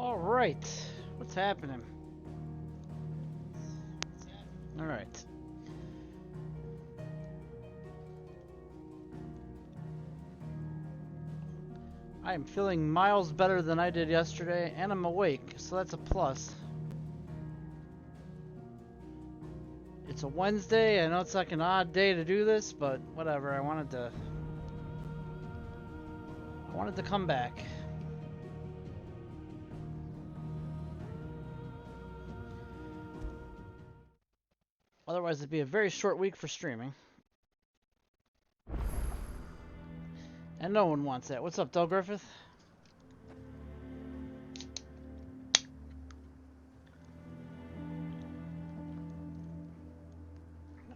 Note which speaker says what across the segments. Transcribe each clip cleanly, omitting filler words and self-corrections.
Speaker 1: Alright, what's happening? Alright. I am feeling miles better than I did yesterday, and I'm awake, so that's a plus. It's a Wednesday. I know it's like an odd day to do this, but whatever. I wanted to come back. Otherwise, it'd be a very short week for streaming. And no one wants that. What's up, Del Griffith?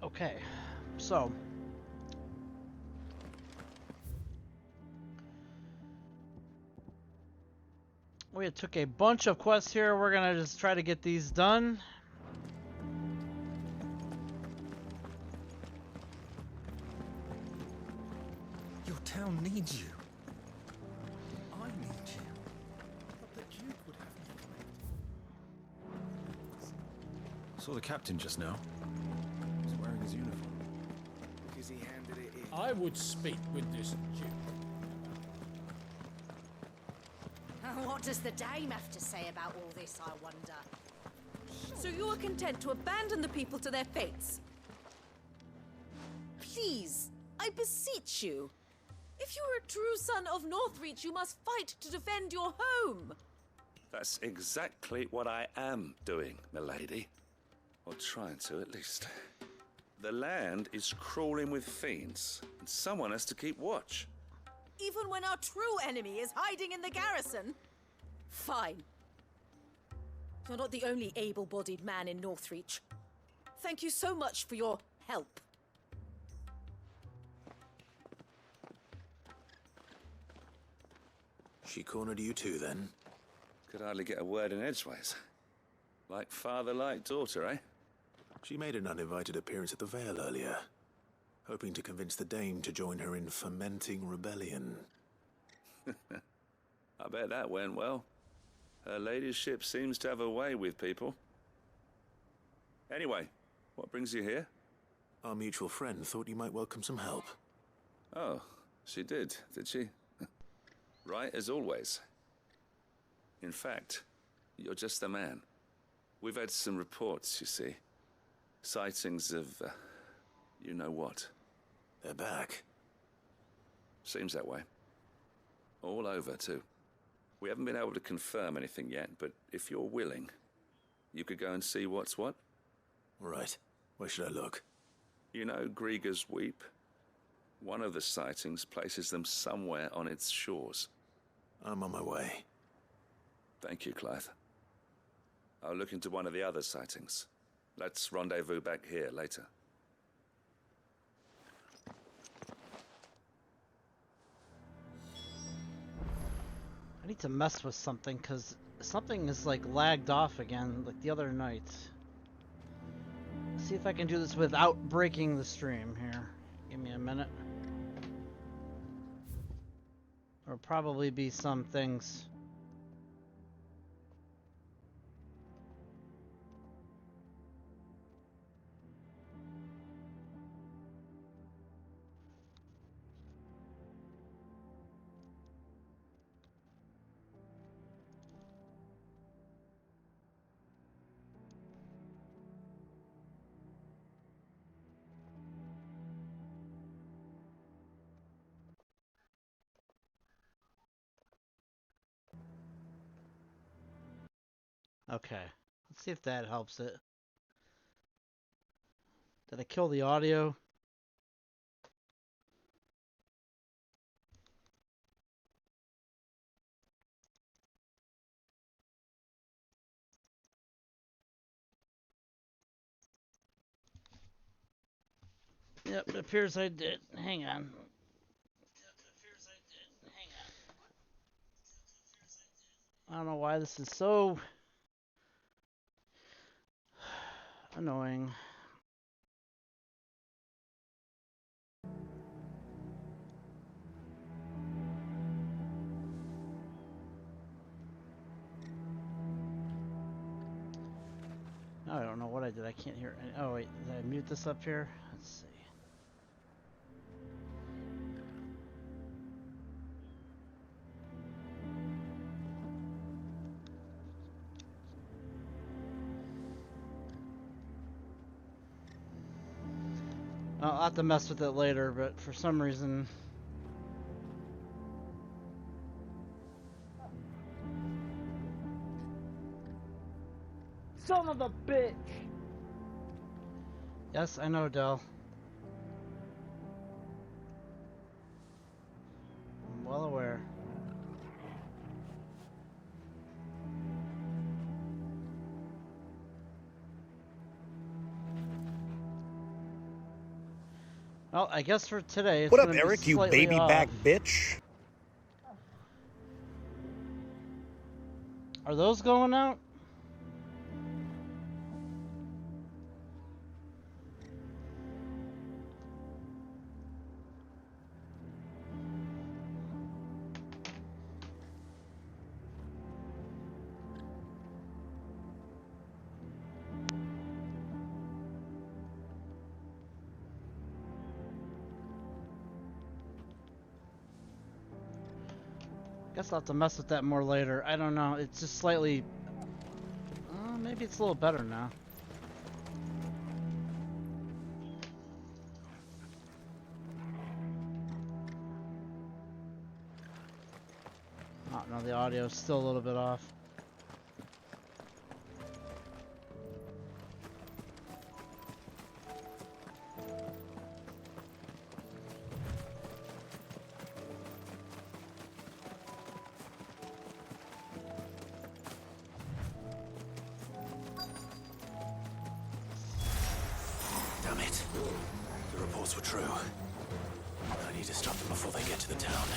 Speaker 1: Okay, so we took a bunch of quests here. We're gonna just try to get these done.
Speaker 2: Your town needs you. I need you. But the Duke would have me come. Saw the captain just now. He's wearing his uniform.
Speaker 3: Because he handed it in.
Speaker 4: I would speak with this Duke.
Speaker 5: What does the dame have to say about all this, I wonder?
Speaker 6: So you are content to abandon the people to their fates? Please, I beseech you. If you are a true son of Northreach, you must fight to defend your home.
Speaker 7: That's exactly what I am doing, milady. Or trying to, at least. The land is crawling with fiends, and someone has to keep watch.
Speaker 6: Even when our true enemy is hiding in the garrison? Fine. You're not the only able-bodied man in Northreach. Thank you so much for your help.
Speaker 2: She cornered you too, then?
Speaker 7: Could hardly get a word in edgeways. Like father, like daughter, eh?
Speaker 2: She made an uninvited appearance at the Vale earlier, hoping to convince the dame to join her in fomenting rebellion.
Speaker 7: I bet that went well. Her ladyship seems to have a way with people. Anyway, what brings you here?
Speaker 2: Our mutual friend thought you might welcome some help.
Speaker 7: Oh, she did she? Right as always. In fact, you're just the man. We've had some reports, you see. Sightings of, you know what.
Speaker 2: They're back.
Speaker 7: Seems that way. All over, too. We haven't been able to confirm anything yet, but if you're willing, you could go and see what's what.
Speaker 2: Right. Where should I look?
Speaker 7: You know Grieger's Weep? One of the sightings places them somewhere on its shores.
Speaker 2: I'm on my way.
Speaker 7: Thank you, Clive. I'll look into one of the other sightings. Let's rendezvous back here later.
Speaker 1: I need to mess with something because something is like lagged off again, like the other night. See if I can do this without breaking the stream here. Give me a minute. There'll probably be some things. Okay, let's see if that helps it. Did I kill the audio? Yep, it appears I did. Hang on. I don't know why this is so annoying. Now I don't know what I did. I can't hear any. Oh wait, did I mute this up here? Let's see. I'll have to mess with it later, but for some reason...
Speaker 8: Son of a bitch!
Speaker 1: Yes, I know, Del. I'm well aware. Well, I guess for today, it's
Speaker 9: What up,
Speaker 1: gonna
Speaker 9: Eric,
Speaker 1: be
Speaker 9: you
Speaker 1: slightly
Speaker 9: baby
Speaker 1: off.
Speaker 9: back bitch?
Speaker 1: Are those going out? Guess I'll have to mess with that more later. I don't know. It's just slightly... maybe it's a little better now. Oh, no, the audio's still a little bit off.
Speaker 2: Damn it. The reports were true. I need to stop them before they get to the town.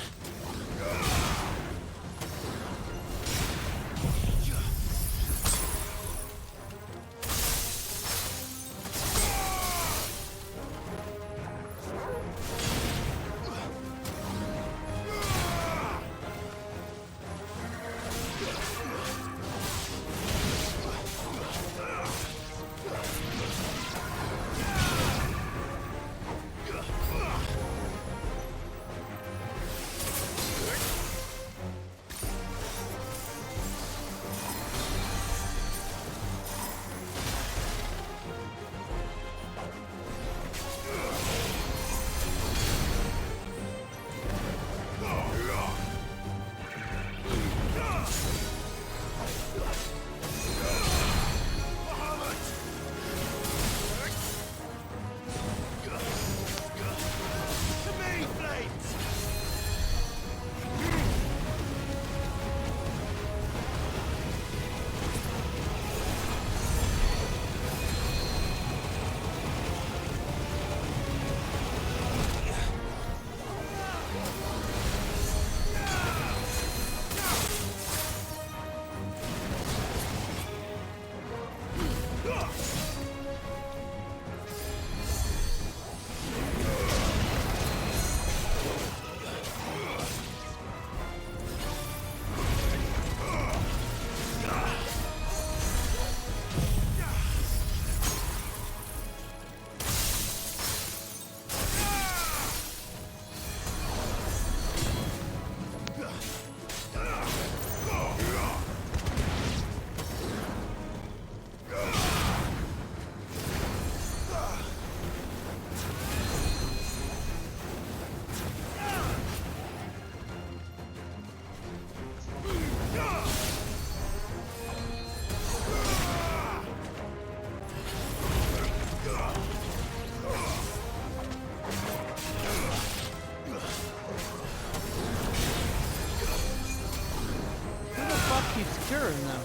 Speaker 1: Keeps curing them.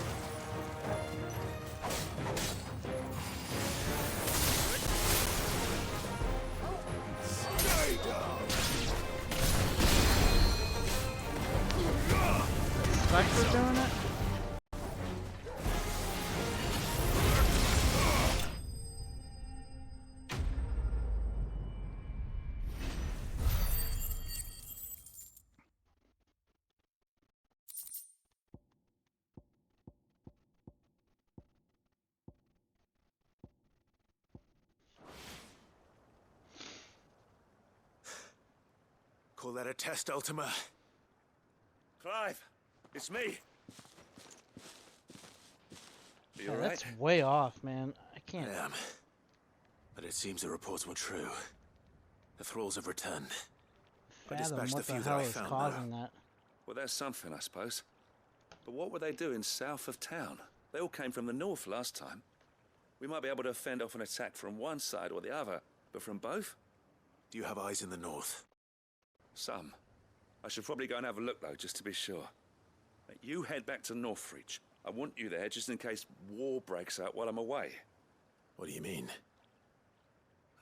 Speaker 1: Spectre doing it?
Speaker 2: Call that a test, Ultima?
Speaker 7: Clive, it's me. Are you
Speaker 1: Yeah,
Speaker 7: alright?
Speaker 1: that's way off, man. I can't.
Speaker 2: I am. But it seems the reports were true. The thralls have returned. I
Speaker 1: Fathom
Speaker 2: dispatched
Speaker 1: what
Speaker 2: the
Speaker 1: the
Speaker 2: few that
Speaker 1: hell
Speaker 2: I
Speaker 1: is
Speaker 2: found,
Speaker 1: causing that.
Speaker 7: Well, there's something, I suppose. But what were they doing south of town? They all came from the north last time. We might be able to fend off an attack from one side or the other, but from both?
Speaker 2: Do you have eyes in the north?
Speaker 7: Some. I should probably go and have a look, though, just to be sure. You head back to Northreach. I want you there just in case war breaks out while I'm away.
Speaker 2: What do you mean?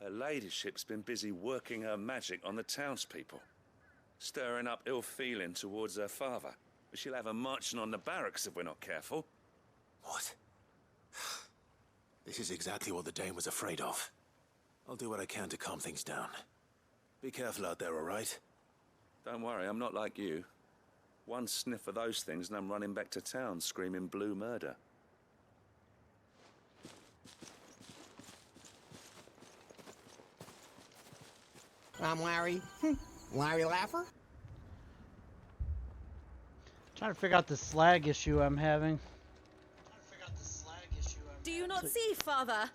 Speaker 7: Her ladyship's been busy working her magic on the townspeople, stirring up ill feeling towards her father. But she'll have her marching on the barracks if we're not careful.
Speaker 2: What? This is exactly what the Dame was afraid of. I'll do what I can to calm things down. Be careful out there, all right?
Speaker 7: Don't worry, I'm not like you. One sniff of those things and I'm running back to town screaming blue murder.
Speaker 8: I'm Larry. Larry Laffer?
Speaker 1: Trying to figure out the slag issue I'm having.
Speaker 6: Do you not see, Father?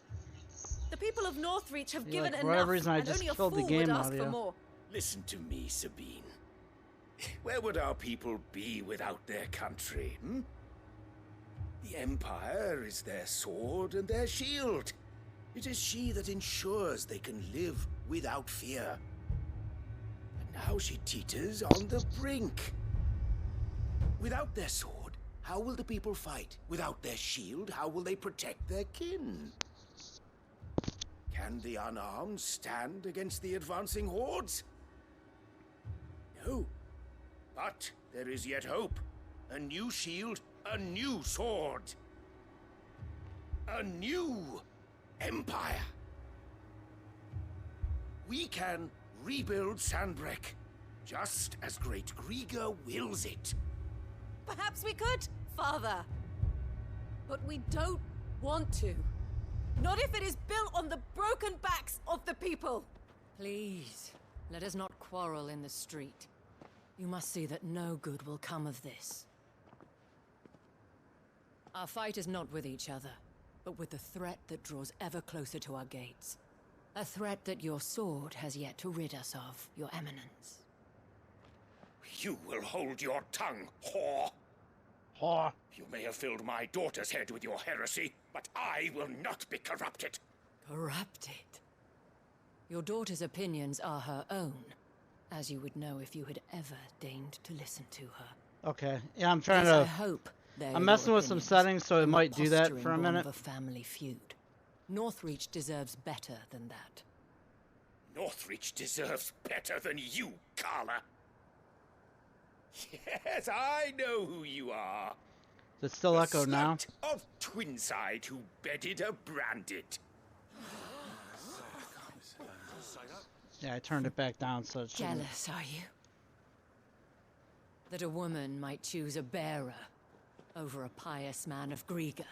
Speaker 6: The people of Northreach have
Speaker 1: Yeah,
Speaker 6: given
Speaker 1: like, for
Speaker 6: enough,
Speaker 1: whatever reason, I
Speaker 6: and
Speaker 1: just
Speaker 6: only a
Speaker 1: killed the
Speaker 6: fool
Speaker 1: game
Speaker 6: would ask
Speaker 1: audio.
Speaker 6: for more.
Speaker 9: Listen to me, Sabine. Where would our people be without their country, hmm? The Empire is their sword and their shield. It is she that ensures they can live without fear. And now she teeters on the brink. Without their sword, how will the people fight? Without their shield, how will they protect their kin? Can the unarmed stand against the advancing hordes? No. But there is yet hope. A new shield, a new sword. A new empire. We can rebuild Sandbreck, just as Great Grieger wills it.
Speaker 6: Perhaps we could, Father. But we don't want to. Not if it is built on the broken backs of the people.
Speaker 10: Please, let us not quarrel in the street. You must see that no good will come of this. Our fight is not with each other, but with the threat that draws ever closer to our gates. A threat that your sword has yet to rid us of, Your Eminence.
Speaker 9: You will hold your tongue, whore.
Speaker 1: Whore.
Speaker 9: You may have filled my daughter's head with your heresy, but I will not be corrupted.
Speaker 10: Corrupted? Your daughter's opinions are her own, as you would know if you had ever deigned to listen to her.
Speaker 1: Okay. Yeah, I'm trying
Speaker 10: Yes, I
Speaker 1: to.
Speaker 10: hope they're
Speaker 1: I'm messing
Speaker 10: your
Speaker 1: with some
Speaker 10: opinions,
Speaker 1: settings, so it
Speaker 10: and not
Speaker 1: might do that
Speaker 10: posturing
Speaker 1: for a
Speaker 10: born
Speaker 1: minute.
Speaker 10: of a family feud. Northreach deserves better than that.
Speaker 9: Northreach deserves better than you, Carla. Yes, I know who you are.
Speaker 1: Does it still
Speaker 9: The
Speaker 1: echo now?
Speaker 9: slut of Twinside who bedded a branded.
Speaker 1: Yeah, I turned it back down so it shouldn't.
Speaker 10: Jealous, are you? That a woman might choose a bearer over a pious man of Grieger.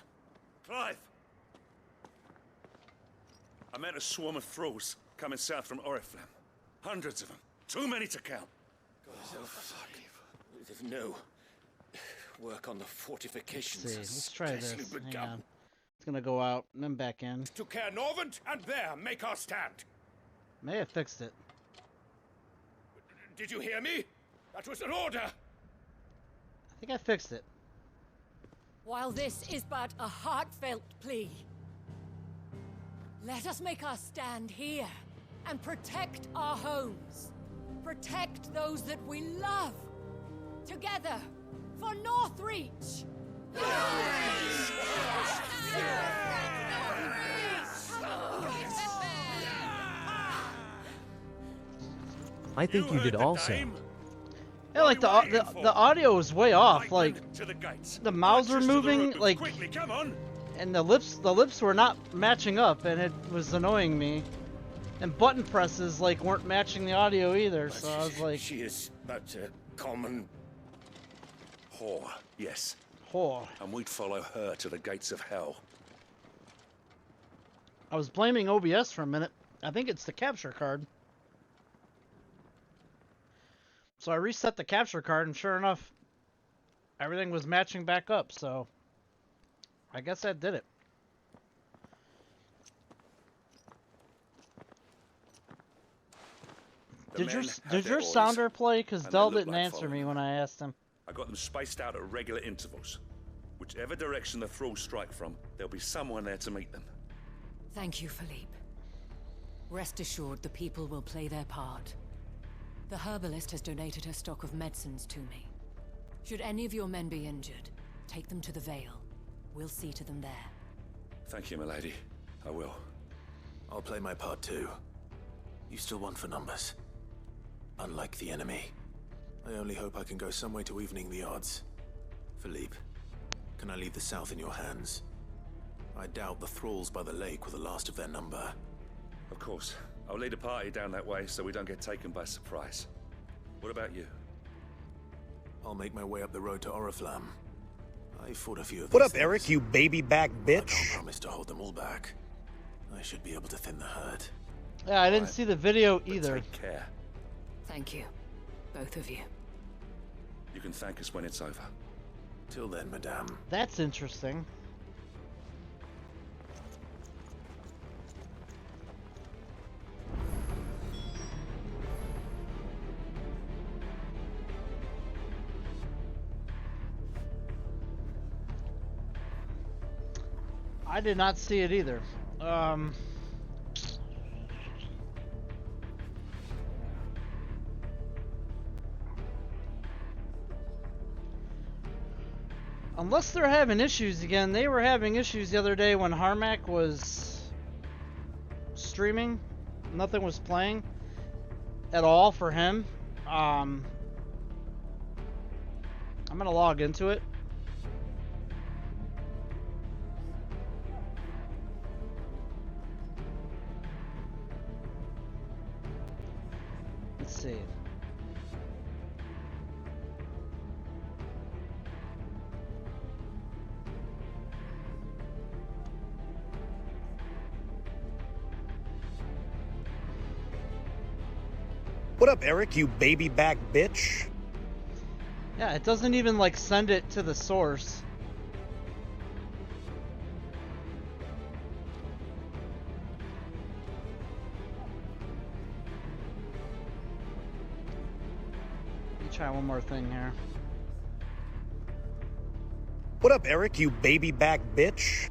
Speaker 7: Clive! I met a swarm of thralls coming south from Oriflamme. Hundreds of them. Too many to count.
Speaker 9: No. Work on the fortifications.
Speaker 1: Let's see. Let's try this.
Speaker 9: scarcely
Speaker 1: Hang
Speaker 9: begun.
Speaker 1: on. It's gonna go out and then back in.
Speaker 9: To Caer Norvent, and there make our stand.
Speaker 1: May have fixed it.
Speaker 9: Did you hear me? That was an order.
Speaker 1: I think I fixed it.
Speaker 10: While this is but a heartfelt plea, let us make our stand here and protect our homes. Protect those that we love. Together, for Northreach!
Speaker 11: I think you did also.
Speaker 1: Yeah, like the audio was way off. Like the mouths were moving, like, and the lips were not matching up, and it was annoying me. And button presses like weren't matching the audio either. So I was like,
Speaker 9: She is but a common
Speaker 7: Whore, yes.
Speaker 1: whore.
Speaker 7: And we'd follow her to the gates of hell.
Speaker 1: I was blaming OBS for a minute. I think it's the capture card. So I reset the capture card, and sure enough, everything was matching back up, so I guess that did it. Did your sounder play? Because Dell didn't answer me when I asked him.
Speaker 7: I got them spaced out at regular intervals. Whichever direction the thralls strike from, there'll be someone there to meet them.
Speaker 10: Thank you, Philippe. Rest assured the people will play their part. The herbalist has donated her stock of medicines to me. Should any of your men be injured, take them to the Vale. We'll see to them there.
Speaker 7: Thank you, milady. I will.
Speaker 2: I'll play my part too. You still want for numbers. Unlike the enemy. I only hope I can go some way to evening the odds. Philippe, can I leave the south in your hands? I doubt the thralls by the lake were the last of their number.
Speaker 7: Of course. I'll lead a party down that way so we don't get taken by surprise. What about you?
Speaker 2: I'll make my way up the road to Oriflamme. I fought a few of these
Speaker 8: What up,
Speaker 2: things.
Speaker 8: Eric, you baby back
Speaker 2: I can't
Speaker 8: bitch?
Speaker 2: promise to hold them all back. I should be able to thin the herd.
Speaker 1: Yeah, I didn't see the video either.
Speaker 7: Take care.
Speaker 10: Thank you, both of you.
Speaker 7: You can thank us when it's over.
Speaker 2: Till then, madame.
Speaker 1: That's interesting. I did not see it either. Unless they're having issues again. They were having issues the other day when Harmac was streaming. Nothing was playing at all for him. I'm gonna log into it. Let's see.
Speaker 8: What up, Eric, you baby back bitch?
Speaker 1: Yeah, it doesn't even like send it to the source. Let me try one more thing here.
Speaker 8: What up, Eric, you baby back bitch?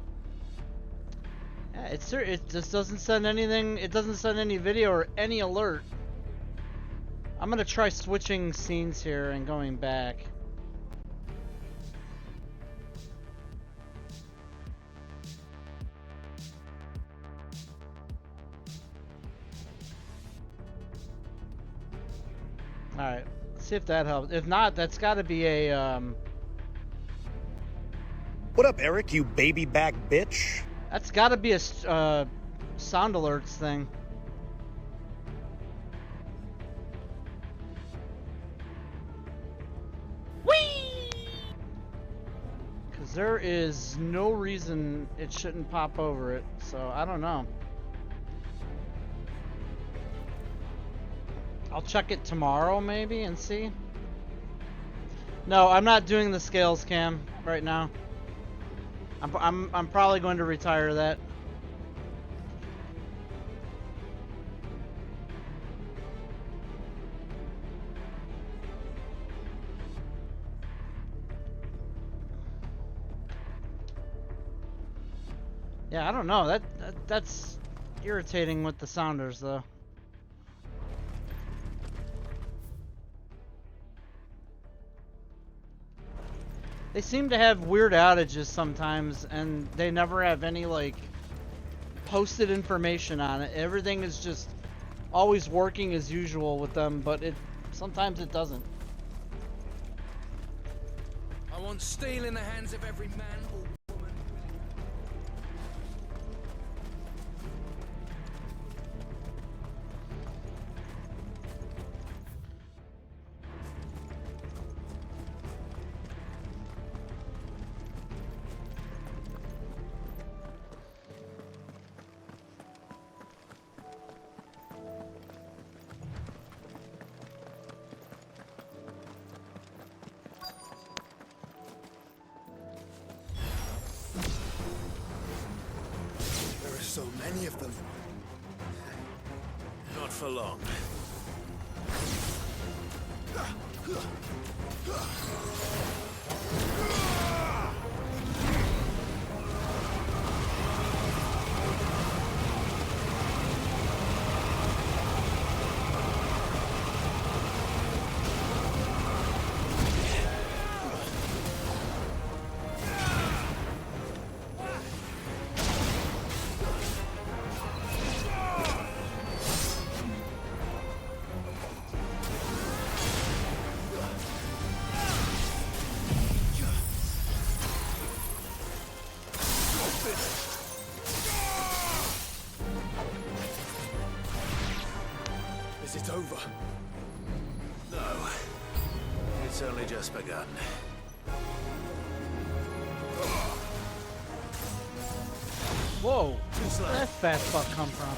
Speaker 1: Yeah, it just doesn't send anything. It doesn't send any video or any alert. I'm gonna try switching scenes here and going back. Alright, see if that helps. If not, that's gotta be a,
Speaker 8: What up, Eric, you baby back bitch?
Speaker 1: That's gotta be a, sound alerts thing. Because there is no reason it shouldn't pop over it, so I don't know. I'll check it tomorrow maybe and see. No, I'm not doing the scales cam right now. I'm probably going to retire that. Yeah, I don't know. That's irritating with the sounders though. They seem to have weird outages sometimes, and they never have any like posted information on it. Everything is just always working as usual with them, but sometimes it doesn't.
Speaker 3: I want steel in the hands of every man or woman.
Speaker 9: so many of them.
Speaker 2: Not for long.
Speaker 9: Is it over?
Speaker 2: No. It's only just begun.
Speaker 1: Whoa! Where'd that fat fuck come from?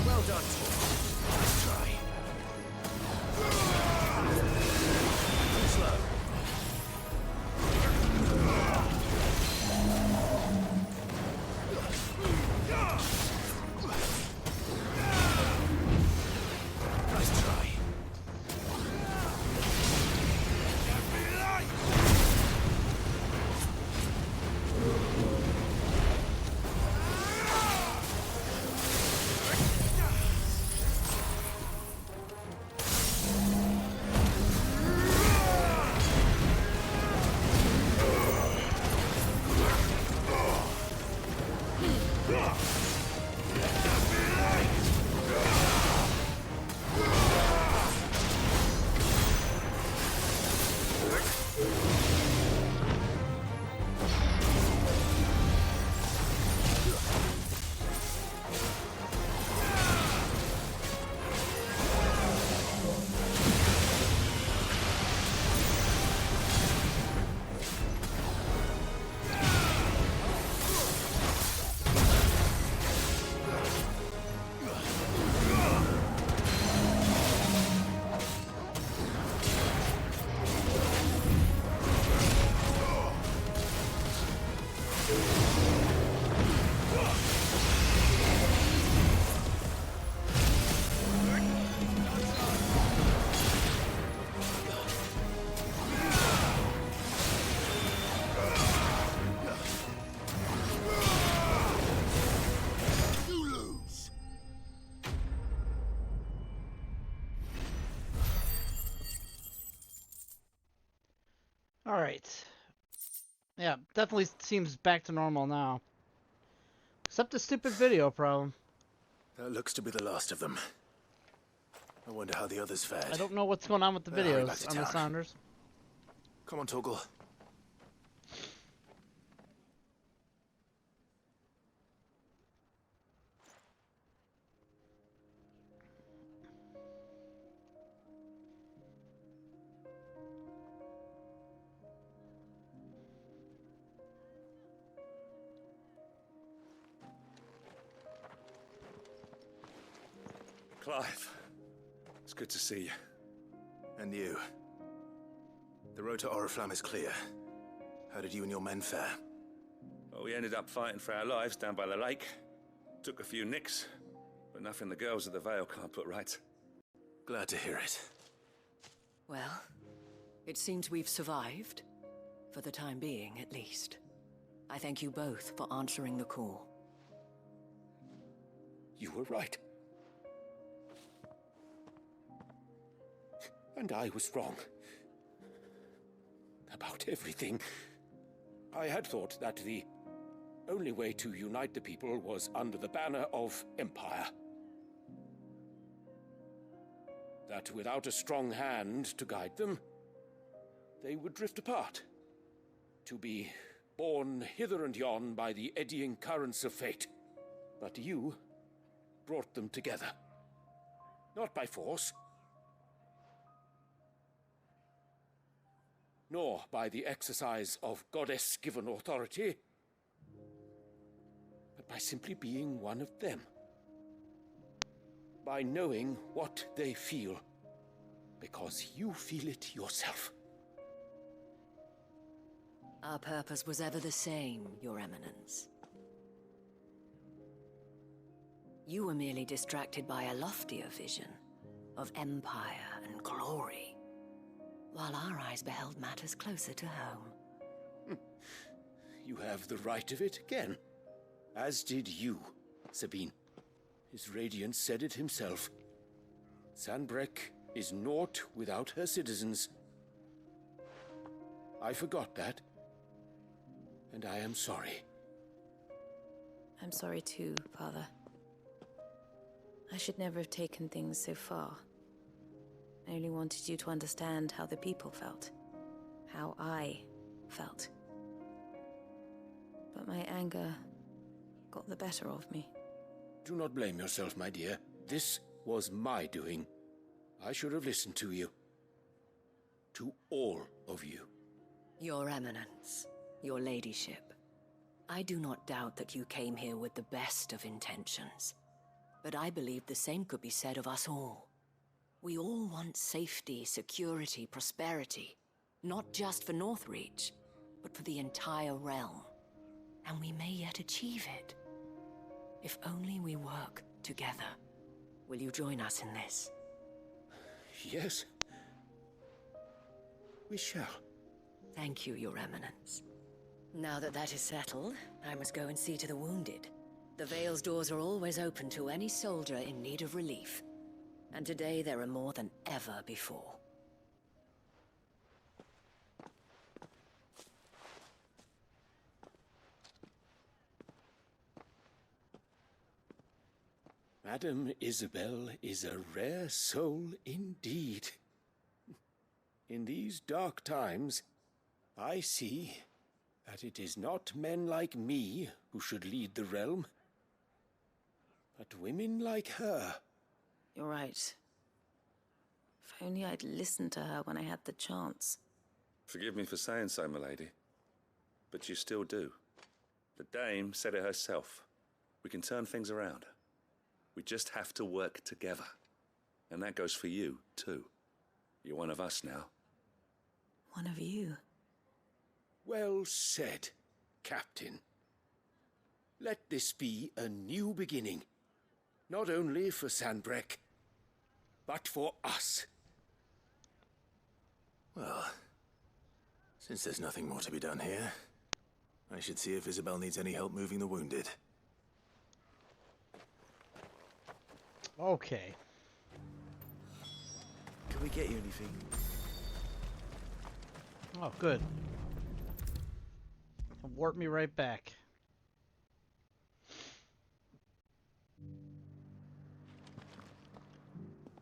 Speaker 2: Well done, Tor. Nice try. Too slow. Nice try.
Speaker 1: Alright. Yeah, definitely seems back to normal now. Except the stupid video problem.
Speaker 2: That looks to be the last of them. I wonder how the others fared.
Speaker 1: I don't know what's going on with the
Speaker 2: Hurry back
Speaker 1: videos
Speaker 2: to
Speaker 1: on the
Speaker 2: town.
Speaker 1: Sounders.
Speaker 2: Come on, Torgal.
Speaker 7: Clive, it's good to see you.
Speaker 2: And you. The road to Oriflamme is clear. How did you and your men fare?
Speaker 7: Well, we ended up fighting for our lives down by the lake. Took a few nicks, but nothing the girls of the Vale can't put right.
Speaker 2: Glad to hear it.
Speaker 10: Well, it seems we've survived. For the time being, at least. I thank you both for answering the call.
Speaker 9: You were right. And I was wrong. About everything. I had thought that the only way to unite the people was under the banner of Empire. That without a strong hand to guide them, they would drift apart, to be borne hither and yon by the eddying currents of fate. But you brought them together. Not by force, nor by the exercise of goddess-given authority, but by simply being one of them. By knowing what they feel, because you feel it yourself.
Speaker 10: Our purpose was ever the same, Your Eminence. You were merely distracted by a loftier vision of empire and glory, while our eyes beheld matters closer to home.
Speaker 9: You have the right of it again, as did you, Sabine. His radiance said it himself. Sanbreque is naught without her citizens. I forgot that, and I am sorry.
Speaker 12: I'm sorry too, Father. I should never have taken things so far. I only wanted you to understand how the people felt. How I felt. But my anger got the better of me.
Speaker 9: Do not blame yourself, my dear. This was my doing. I should have listened to you. To all of you.
Speaker 10: Your Eminence, your Ladyship, I do not doubt that you came here with the best of intentions. But I believe the same could be said of us all. We all want safety, security, prosperity. Not just for Northreach, but for the entire realm. And we may yet achieve it. If only we work together. Will you join us in this?
Speaker 9: Yes. We shall.
Speaker 10: Thank you, Your Eminence. Now that that is settled, I must go and see to the wounded. The Vale's doors are always open to any soldier in need of relief. And today there are more than ever before.
Speaker 9: Madame Isabel is a rare soul indeed. In these dark times, I see that it is not men like me who should lead the realm, but women like her.
Speaker 12: You're right. If only I'd listened to her when I had the chance.
Speaker 7: Forgive me for saying so, milady, but you still do. The Dame said it herself. We can turn things around. We just have to work together. And that goes for you, too. You're one of us now.
Speaker 12: One of you?
Speaker 9: Well said, Captain. Let this be a new beginning. Not only for Sanbreque, but for us.
Speaker 2: Well, since there's nothing more to be done here, I should see if Isabel needs any help moving the wounded.
Speaker 1: Okay.
Speaker 13: Can we get you anything?
Speaker 1: Oh, good. Warp me right back.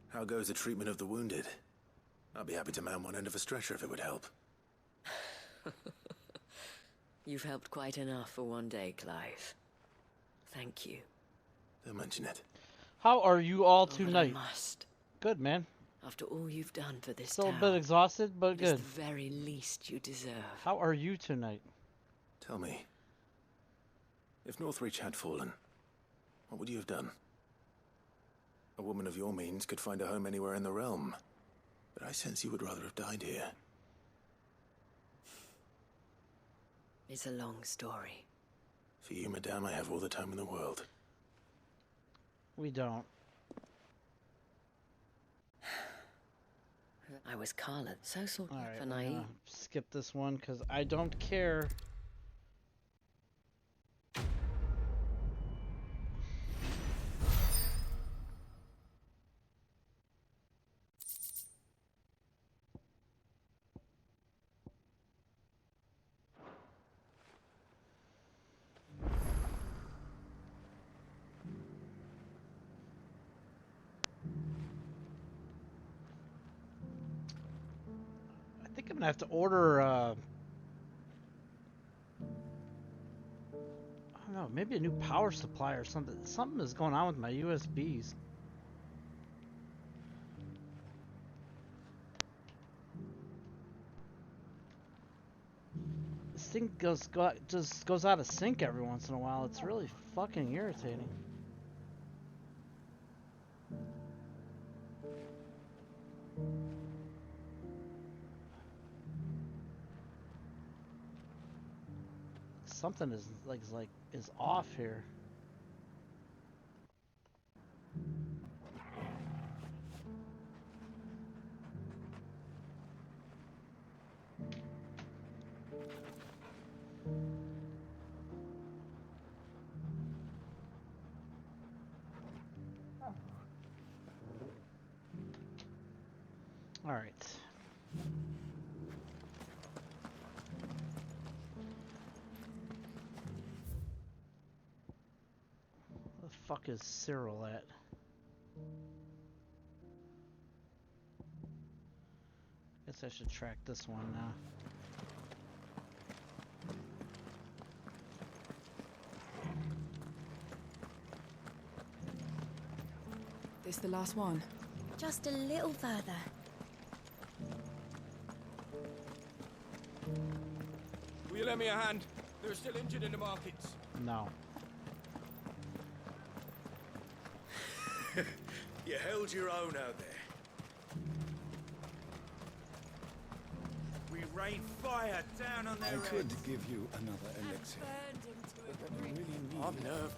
Speaker 2: How goes the treatment of the wounded? I'll be happy to man one end of a stretcher if it would help.
Speaker 10: You've helped quite enough for one day, Clive. Thank you.
Speaker 2: Don't mention it.
Speaker 1: How are you all
Speaker 10: But
Speaker 1: tonight?
Speaker 10: I must.
Speaker 1: Good, man.
Speaker 10: After all you've done for this
Speaker 1: Still a
Speaker 10: town,
Speaker 1: bit exhausted, but
Speaker 10: it is
Speaker 1: good.
Speaker 10: the very least you deserve.
Speaker 1: How are you tonight?
Speaker 2: Tell me, if Northreach had fallen, what would you have done? A woman of your means could find a home anywhere in the realm, but I sense you would rather have died here.
Speaker 10: It's a long story.
Speaker 2: For you, madame, I have all the time in the world.
Speaker 1: We don't.
Speaker 10: I was Carla, so sort of
Speaker 1: Alright,
Speaker 10: and
Speaker 1: we're
Speaker 10: I
Speaker 1: gonna skip this one because I don't care. gonna have to order, I don't know, maybe a new power supply or something. Something is going on with my USBs. This thing just goes out of sync every once in a while. It's really fucking irritating. Something is off here. All right. Where the fuck is Cyril at? Guess I should track this one now.
Speaker 12: This the last one?
Speaker 5: Just a little further.
Speaker 3: Will you lend me a hand? There are still injured in the markets.
Speaker 1: No.
Speaker 9: You held your own out there. We rained fire down on their heads.
Speaker 3: I could give you another elixir.
Speaker 9: I'm nervous.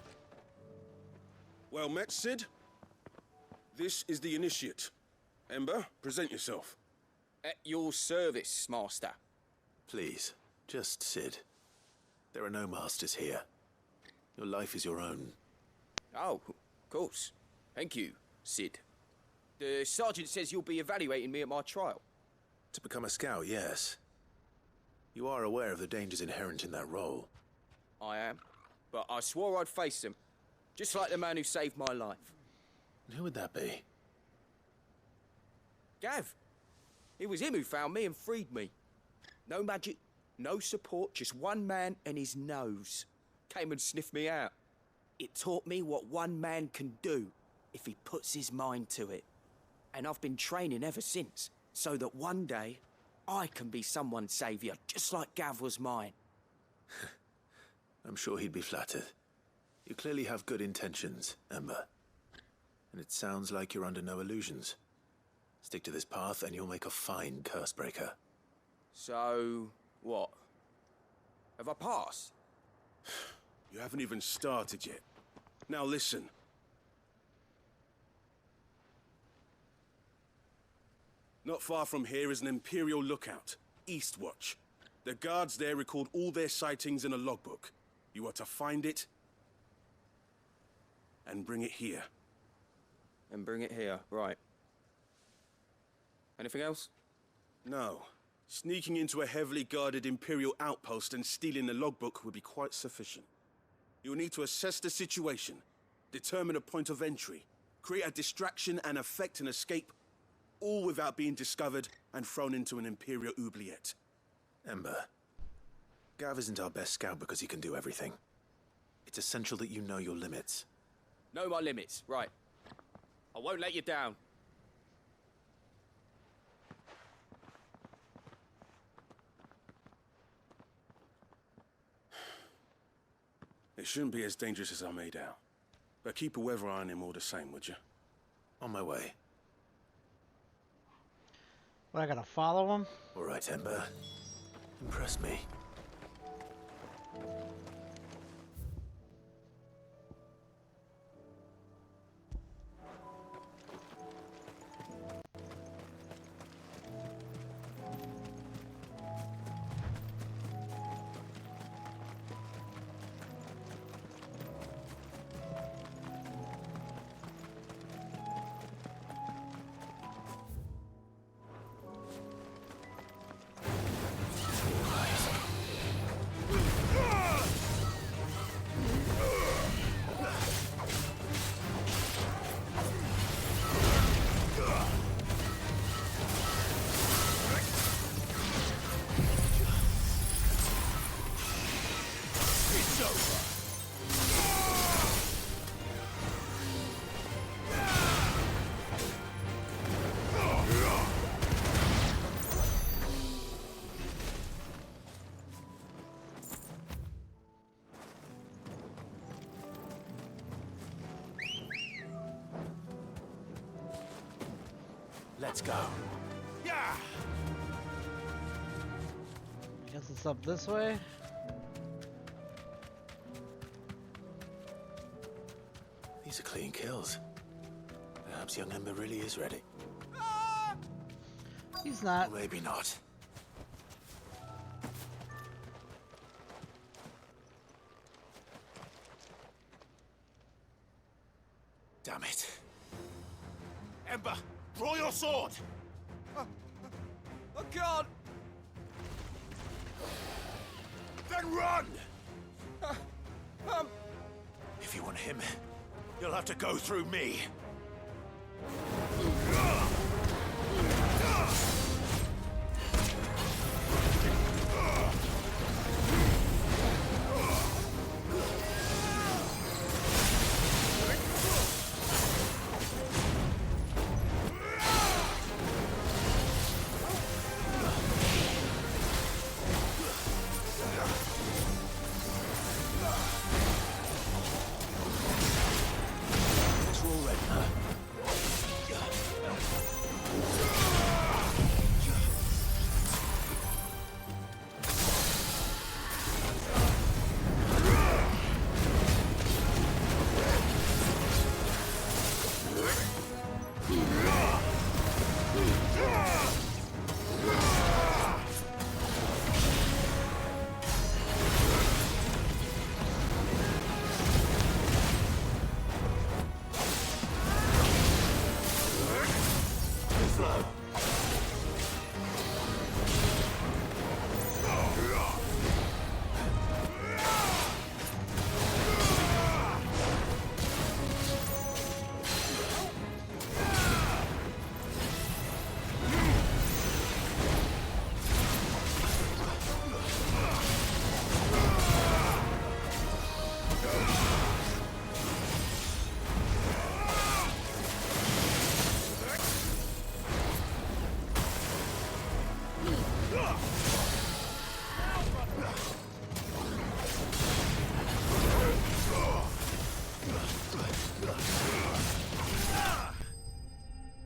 Speaker 13: Well met, Sid. This is the initiate. Ember, present yourself.
Speaker 3: At your service, Master.
Speaker 2: Please, just Sid. There are no masters here. Your life is your own.
Speaker 3: Oh, of course. Thank you, Sid. The sergeant says you'll be evaluating me at my trial.
Speaker 2: To become a scout, yes. You are aware of the dangers inherent in that role.
Speaker 3: I am. But I swore I'd face them. Just like the man who saved my life.
Speaker 2: And who would that be?
Speaker 3: Gav. It was him who found me and freed me. No magic, no support, just one man and his nose. Came and sniffed me out. It taught me what one man can do if he puts his mind to it. And I've been training ever since, so that one day I can be someone's saviour, just like Gav was mine.
Speaker 2: I'm sure he'd be flattered. You clearly have good intentions, Ember. And it sounds like you're under no illusions. Stick to this path and you'll make a fine cursebreaker.
Speaker 3: So, what? Have I passed?
Speaker 13: You haven't even started yet. Now listen. Not far from here is an Imperial lookout, Eastwatch. The guards there record all their sightings in a logbook. You are to find it and bring it here.
Speaker 3: And bring it here, right. Anything else?
Speaker 13: No. Sneaking into a heavily guarded Imperial outpost and stealing the logbook would be quite sufficient. You'll need to assess the situation, determine a point of entry, create a distraction and effect an escape, all without being discovered and thrown into an Imperial oubliette.
Speaker 2: Ember, Gav isn't our best scout because he can do everything. It's essential that you know your limits.
Speaker 3: Know my limits, right. I won't let you down.
Speaker 13: It shouldn't be as dangerous as I made out. But keep a weather eye on him all the same, would you?
Speaker 2: On my way.
Speaker 1: What, I gotta follow him?
Speaker 2: All right, Ember. Impress me. Let's go.
Speaker 9: Yeah.
Speaker 1: I guess it's up this way.
Speaker 2: These are clean kills. Perhaps young Ember really is ready.
Speaker 1: He's not.
Speaker 2: Or maybe not. Damn it.
Speaker 9: Ember, draw your sword.
Speaker 3: I can't.
Speaker 9: Then run.
Speaker 2: If you want him, you'll have to go through me.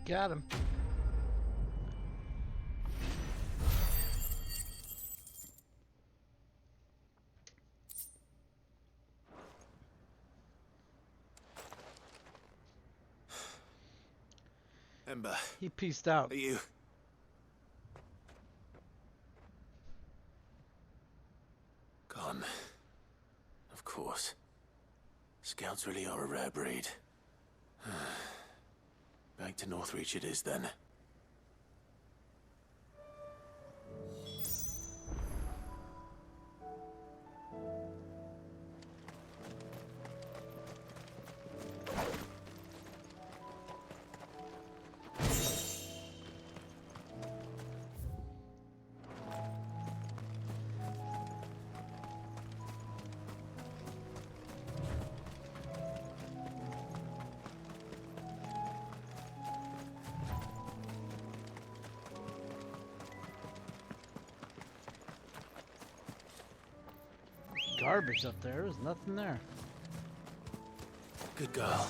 Speaker 1: Got him.
Speaker 2: Ember.
Speaker 1: He pieced out.
Speaker 2: Are you? Gone. Of course. Scouts really are a rare breed. Back to Northreach it is then.
Speaker 1: Garbage up there. There's nothing there.
Speaker 2: Good girl.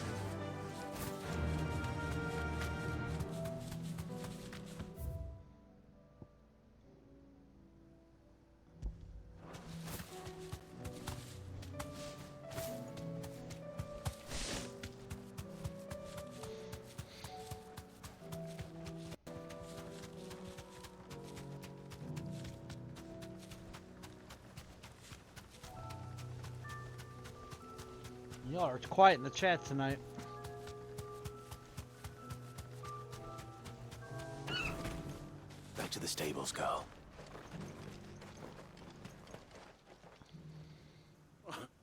Speaker 1: Y'all are quiet in the chat tonight.
Speaker 2: Back to the stables, girl.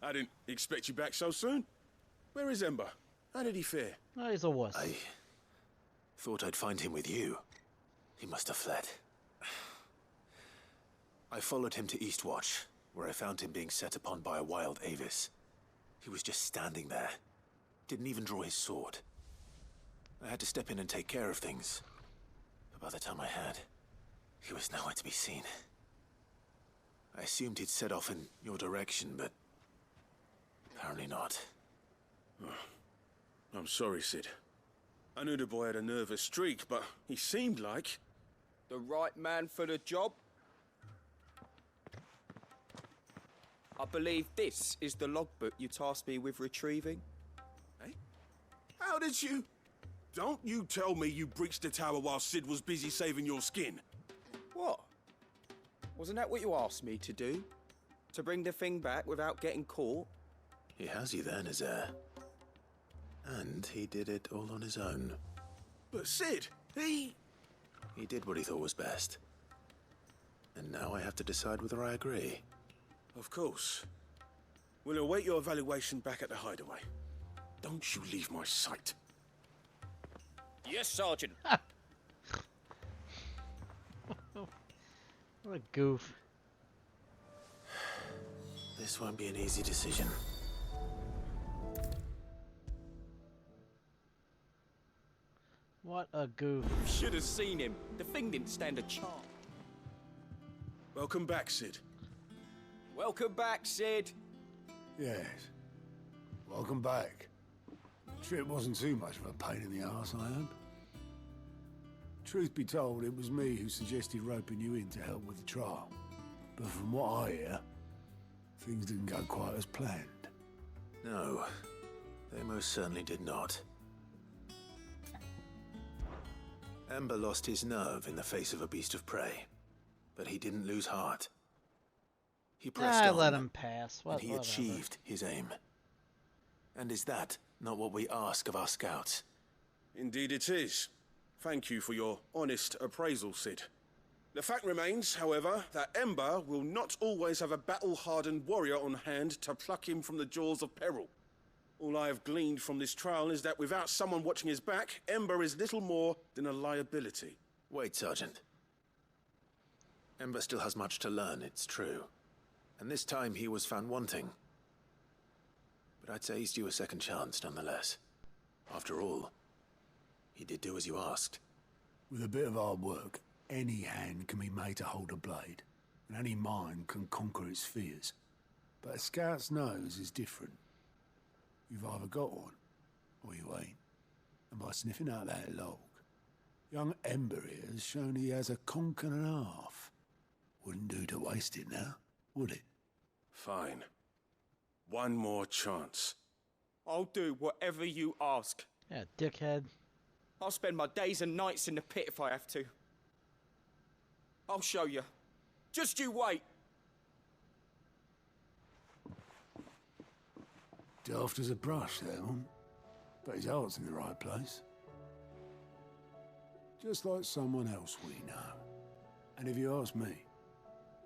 Speaker 13: I didn't expect you back so soon. Where is Ember? How did he fare?
Speaker 1: Oh, he's a wuss.
Speaker 2: I thought I'd find him with you. He must have fled. I followed him to Eastwatch, where I found him being set upon by a wild Avis. He was just standing there. Didn't even draw his sword. I had to step in and take care of things. But by the time I had, he was nowhere to be seen. I assumed he'd set off in your direction, but apparently not.
Speaker 13: I'm sorry, Sid. I knew the boy had a nervous streak, but he seemed like...
Speaker 3: The right man for the job? I believe this is the logbook you tasked me with retrieving.
Speaker 13: Eh? How did you... Don't you tell me you breached the tower while Sid was busy saving your skin.
Speaker 3: What? Wasn't that what you asked me to do? To bring the thing back without getting caught?
Speaker 2: He has you then, his heir. And he did it all on his own.
Speaker 13: But Sid, he
Speaker 2: did what he thought was best. And now I have to decide whether I agree.
Speaker 13: Of course. We'll await your evaluation back at the hideaway. Don't you leave my sight.
Speaker 3: Yes, Sergeant.
Speaker 1: What a goof.
Speaker 2: This won't be an easy decision.
Speaker 1: What a goof.
Speaker 3: You should have seen him. The thing didn't stand a chance.
Speaker 13: Welcome back, Sid.
Speaker 3: Welcome back, Sid.
Speaker 14: Yes. Welcome back. Trip wasn't too much of a pain in the arse, I hope. Truth be told, it was me who suggested roping you in to help with the trial. But from what I hear, things didn't go quite as planned.
Speaker 2: No, they most certainly did not. Ember lost his nerve in the face of a beast of prey, but he didn't lose heart. He pressed on,
Speaker 1: let him pass.
Speaker 2: and he achieved his aim. And is that not what we ask of our scouts?
Speaker 13: Indeed it is. Thank you for your honest appraisal, Sid. The fact remains, however, that Ember will not always have a battle-hardened warrior on hand to pluck him from the jaws of peril. All I have gleaned from this trial is that without someone watching his back, Ember is little more than a liability.
Speaker 2: Wait, Sergeant. Ember still has much to learn, it's true. And this time he was found wanting. But I'd say he's due a second chance, nonetheless. After all, he did do as you asked.
Speaker 14: With a bit of hard work, any hand can be made to hold a blade, and any mind can conquer its fears. But a scout's nose is different. You've either got one, or you ain't. And by sniffing out that log, young Ember here has shown he has a conch and a half. Wouldn't do to waste it now, would it?
Speaker 13: Fine. One more chance.
Speaker 3: I'll do whatever you ask.
Speaker 1: Yeah, dickhead.
Speaker 3: I'll spend my days and nights in the pit if I have to. I'll show you. Just you wait.
Speaker 14: Daft as a brush, that one. But his heart's in the right place. Just like someone else we know. And if you ask me,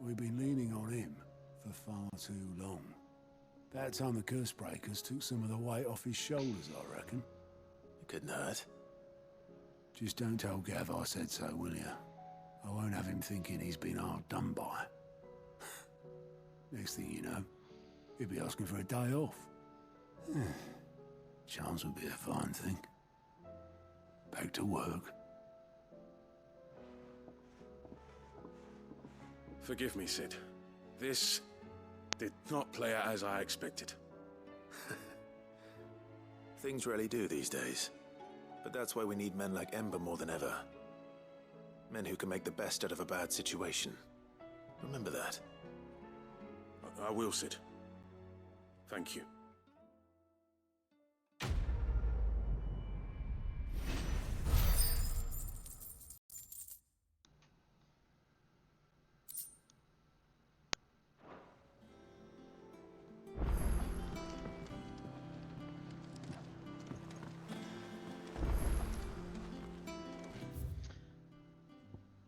Speaker 14: we've been leaning on him for far too long. That time the curse breakers took some of the weight off his shoulders, I reckon.
Speaker 2: It couldn't hurt.
Speaker 14: Just don't tell Gav I said so, will you? I won't have him thinking he's been hard done by. Next thing you know, he'll be asking for a day off. Chance would be a fine thing. Back to work.
Speaker 13: Forgive me, Sid. This did not play out as I expected.
Speaker 2: Things really do these days. But that's why we need men like Ember more than ever. Men who can make the best out of a bad situation. Remember that.
Speaker 13: I will, Sid. Thank you.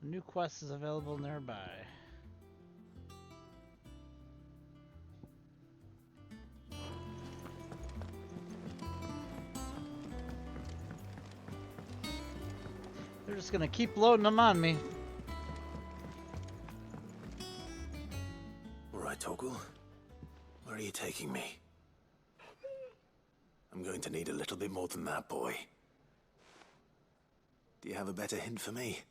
Speaker 1: New quest is available nearby. They're just gonna keep loading them on me.
Speaker 2: All right, Torgal. Where are you taking me? I'm going to need a little bit more than that, boy. Do you have a better hint for me?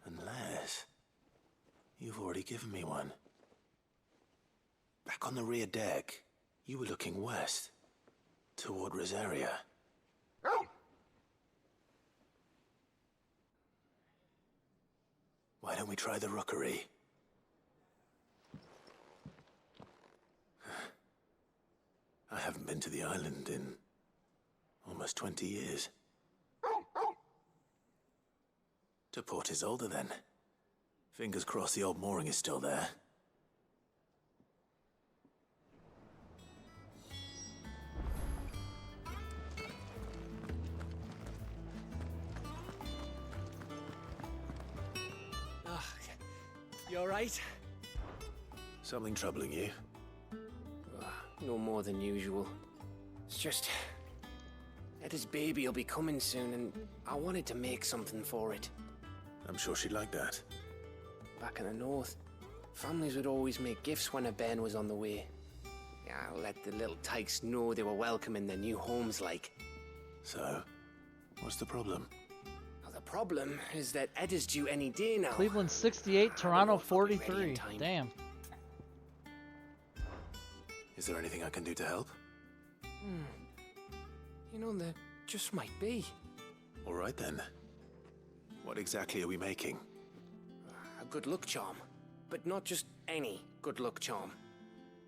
Speaker 2: Unless you've already given me one. Back on the rear deck, you were looking west. Toward Rosaria. Why don't we try the rookery? I haven't been to the island in almost 20 years. To Port Isolde, then. Fingers crossed the old mooring is still there.
Speaker 15: You alright?
Speaker 2: Something troubling you?
Speaker 15: No more than usual. It's just... Etta's baby will be coming soon, and I wanted to make something for it.
Speaker 2: I'm sure she'd like that.
Speaker 15: Back in the north, families would always make gifts when a bairn was on the way. Yeah, let the little tykes know they were welcome in their new homes, like.
Speaker 2: So, what's the problem?
Speaker 15: Well, the problem is that Etta's due any day now.
Speaker 1: Cleveland 68, Toronto 43. Damn.
Speaker 2: Is there anything I can do to help?
Speaker 15: You know, there just might be.
Speaker 2: All right then. What exactly are we making?
Speaker 15: A good luck charm. But not just any good luck charm.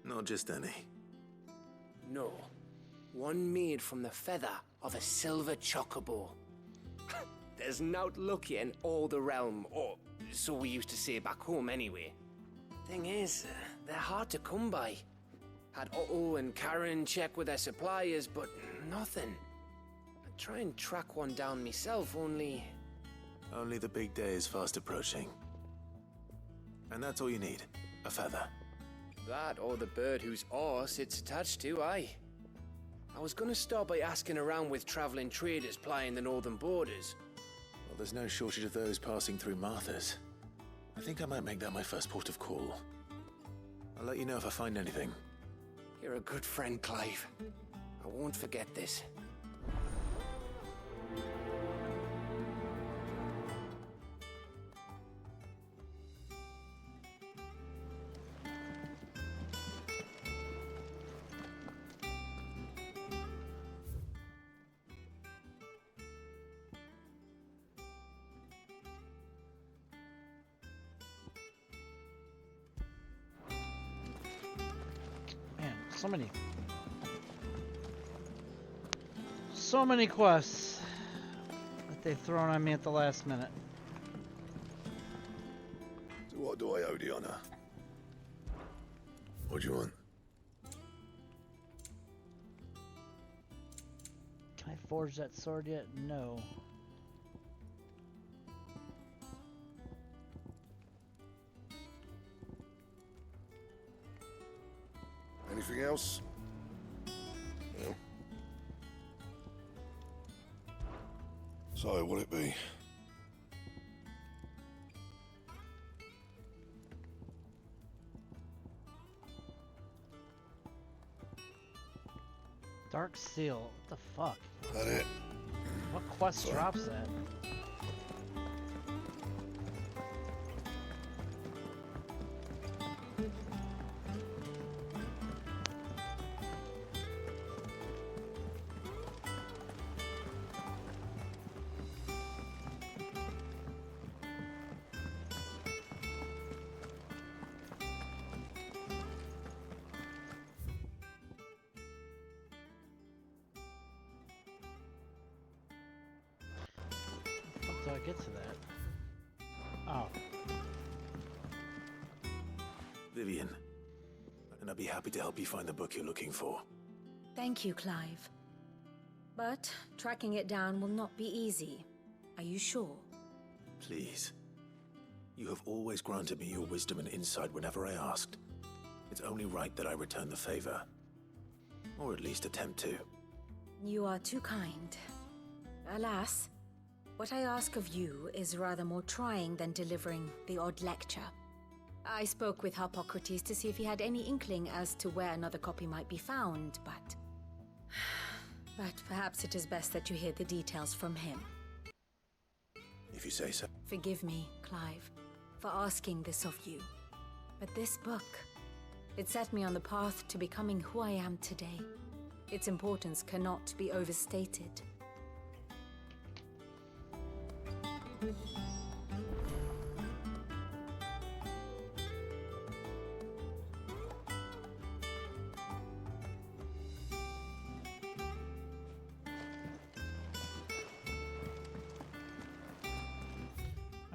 Speaker 2: Not just any.
Speaker 15: No. One made from the feather of a silver chocobo. There's naught lucky in all the realm, or so we used to say back home anyway. Thing is, they're hard to come by. Had Otto and Karen check with their suppliers, but nothing. I'd try and track one down myself, only...
Speaker 2: Only the big day is fast approaching. And that's all you need, a feather.
Speaker 15: That or the bird whose oar sits attached to, aye. I was gonna start by asking around with traveling traders plying the northern borders.
Speaker 2: Well, there's no shortage of those passing through Martha's. I think I might make that my first port of call. I'll let you know if I find anything.
Speaker 15: You're a good friend, Clive. I won't forget this.
Speaker 1: So many quests that they've thrown on me at the last minute.
Speaker 14: So what do I owe the honor? What do you want?
Speaker 1: Can I forge that sword yet? No.
Speaker 14: Anything else? No. So, what'll it be?
Speaker 1: Dark Seal. What the fuck?
Speaker 14: That it?
Speaker 1: What quest drops that? How do I get to that? Oh.
Speaker 2: Vivian, and I'd be happy to help you find the book you're looking for.
Speaker 5: Thank you, Clive. But tracking it down will not be easy. Are you sure?
Speaker 2: Please. You have always granted me your wisdom and insight whenever I asked. It's only right that I return the favor. Or at least attempt to.
Speaker 5: You are too kind. Alas, what I ask of you is rather more trying than delivering the odd lecture. I spoke with Harpocrates to see if he had any inkling as to where another copy might be found, but perhaps it is best that you hear the details from him.
Speaker 2: If you say so.
Speaker 5: Forgive me, Clive, for asking this of you. But this book, it set me on the path to becoming who I am today. Its importance cannot be overstated.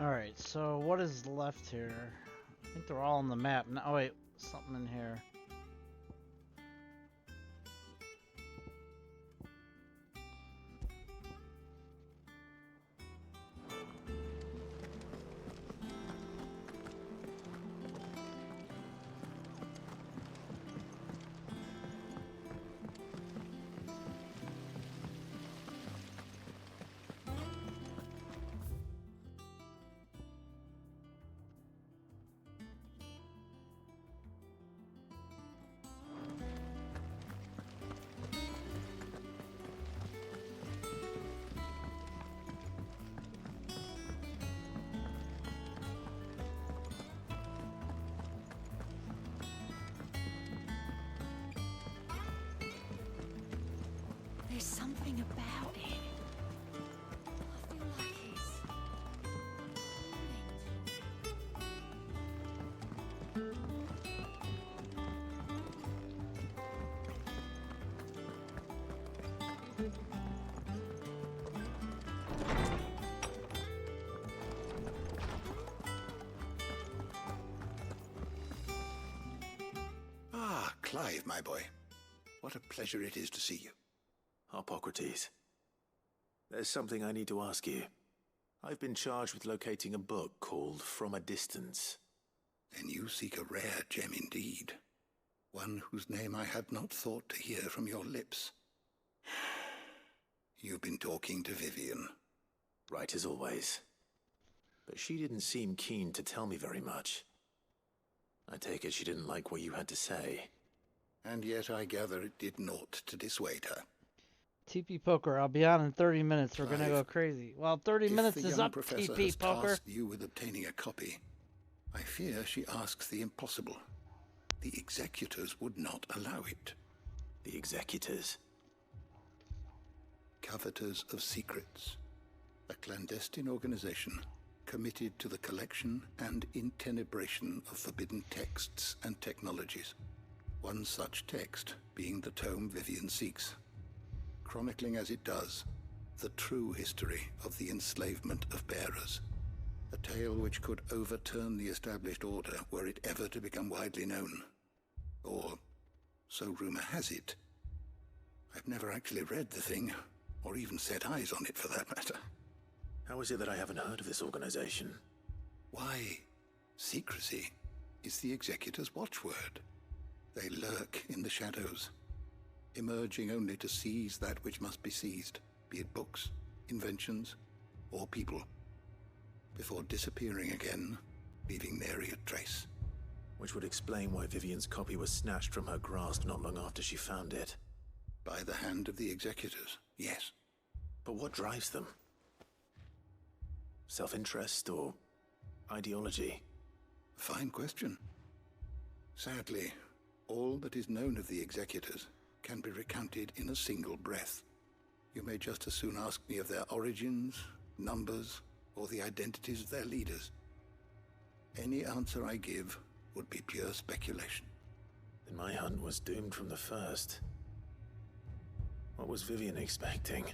Speaker 1: Alright, so what is left here? I think they're all on the map. No, oh wait, something in here.
Speaker 5: There's something about it. I feel like it's...
Speaker 16: Ah, Clive, my boy. What a pleasure it is to see you.
Speaker 2: Hippocrates. There's something I need to ask you. I've been charged with locating a book called From a Distance.
Speaker 16: Then you seek a rare gem indeed. One whose name I had not thought to hear from your lips. You've been talking to Vivian.
Speaker 2: Right as always. But she didn't seem keen to tell me very much. I take it she didn't like what you had to say.
Speaker 16: And yet I gather it did naught to dissuade her.
Speaker 1: TP Poker, I'll be on in 30 minutes. We're gonna go crazy. Well, 30 minutes is up, TP Poker.
Speaker 16: Tasked you with obtaining a copy, I fear she asks the impossible. The executors would not allow it.
Speaker 2: The executors?
Speaker 16: Coveters of Secrets. A clandestine organization committed to the collection and intenebration of forbidden texts and technologies. One such text being the tome Vivian seeks, chronicling as it does the true history of the enslavement of bearers. A tale which could overturn the established order were it ever to become widely known. Or, so rumor has it. I've never actually read the thing, or even set eyes on it for that matter.
Speaker 2: How is it that I haven't heard of this organization?
Speaker 16: Why, secrecy is the executor's watchword. They lurk in the shadows, emerging only to seize that which must be seized, be it books, inventions, or people, before disappearing again, leaving nary a trace.
Speaker 2: Which would explain why Vivian's copy was snatched from her grasp not long after she found it.
Speaker 16: By the hand of the executors, yes.
Speaker 2: But what drives them? Self-interest or ideology?
Speaker 16: Fine question. Sadly, all that is known of the executors can be recounted in a single breath. You may just as soon ask me of their origins, numbers, or the identities of their leaders. Any answer I give would be pure speculation.
Speaker 2: Then my hunt was doomed from the first. What was Vivian expecting?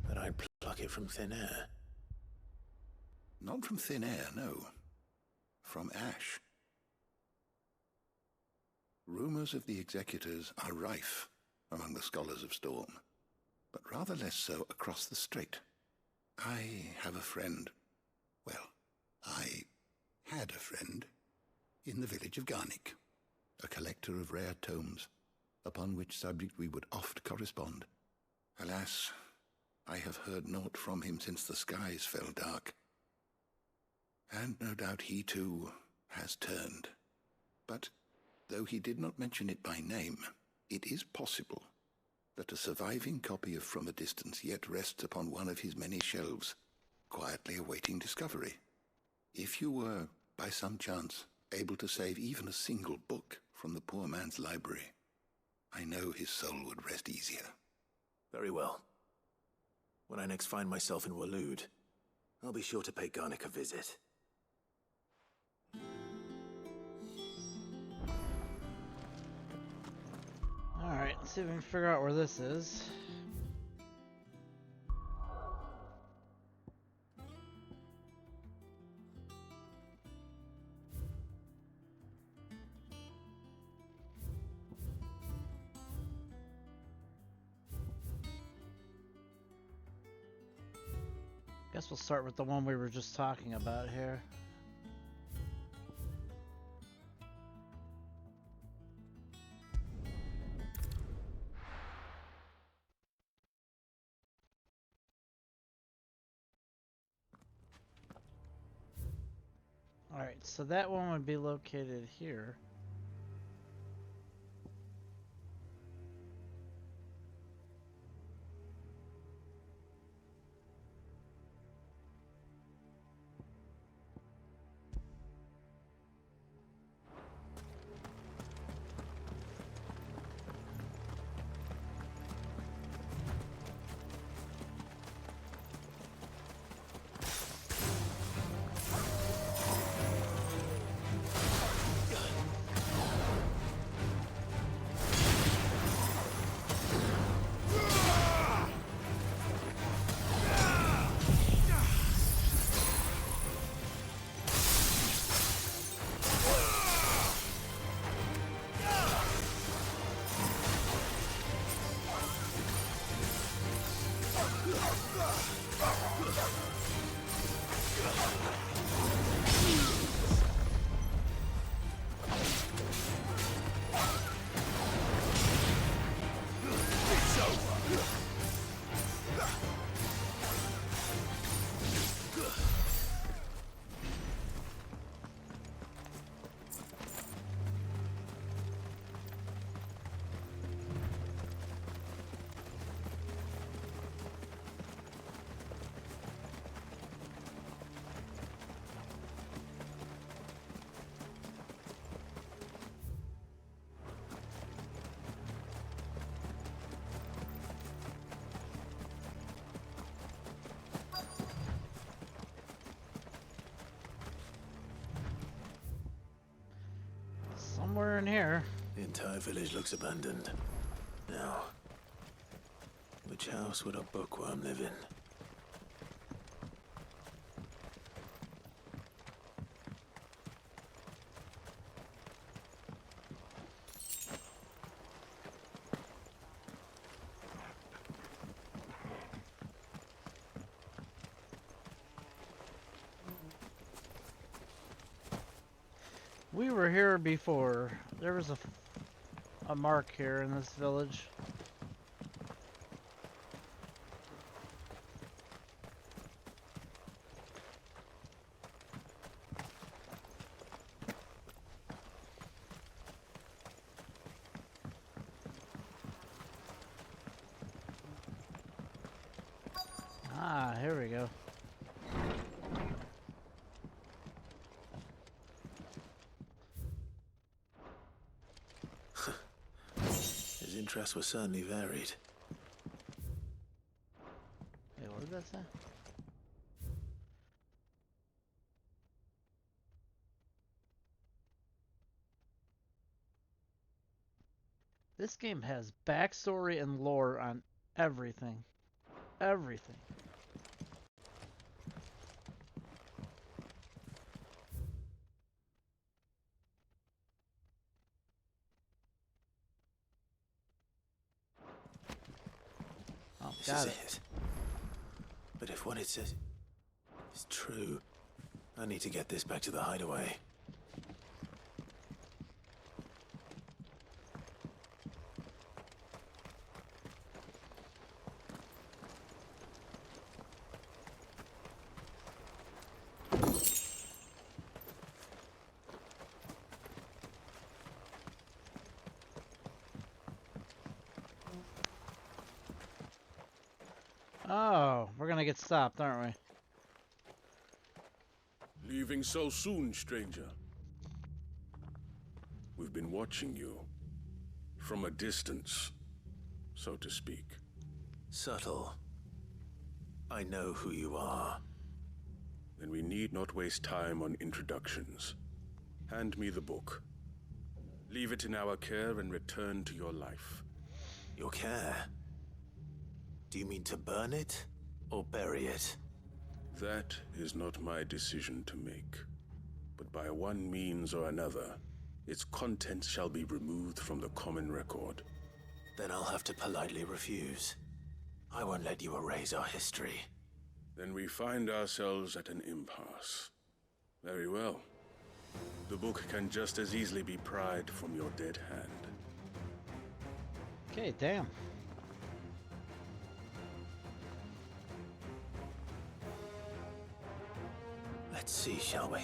Speaker 2: That I'd pluck it from thin air?
Speaker 16: Not from thin air, no. From ash. Rumors of the executors are rife among the scholars of Storm, but rather less so across the strait. I have a friend. Well, I had a friend in the village of Garnick, a collector of rare tomes, upon which subject we would oft correspond. Alas, I have heard naught from him since the skies fell dark. And no doubt he too has turned. But though he did not mention it by name, it is possible that a surviving copy of From a Distance yet rests upon one of his many shelves, quietly awaiting discovery. If you were, by some chance, able to save even a single book from the poor man's library, I know his soul would rest easier.
Speaker 2: Very well. When I next find myself in Waloed, I'll be sure to pay Garnick a visit.
Speaker 1: Alright, let's see if we can figure out where this is. Guess we'll start with the one we were just talking about here. Alright, so that one would be located here. Somewhere in here.
Speaker 2: The entire village looks abandoned. Now, which house would a bookworm live in?
Speaker 1: We were here before. There was a mark here in this village. Ah, here we go.
Speaker 2: His interests were certainly varied.
Speaker 1: Hey, what did that say? This game has backstory and lore on everything. Everything. Oh,
Speaker 2: This is it. But if what it says is true, I need to get this back to the hideaway.
Speaker 1: Oh, we're gonna get stopped, aren't we?
Speaker 13: Leaving so soon, stranger? We've been watching you From a distance, so to speak.
Speaker 2: Subtle. I know who you are.
Speaker 13: Then we need not waste time on introductions. Hand me the book. Leave it in our care and return to your life.
Speaker 2: Your care? Do you mean to burn it or bury it?
Speaker 13: That is not my decision to make. But by one means or another, its contents shall be removed from the common record.
Speaker 2: Then I'll have to politely refuse. I won't let you erase our history.
Speaker 13: Then we find ourselves at an impasse. Very well. The book can just as easily be pried from your dead hand.
Speaker 1: Okay, damn.
Speaker 2: Let's see, shall we?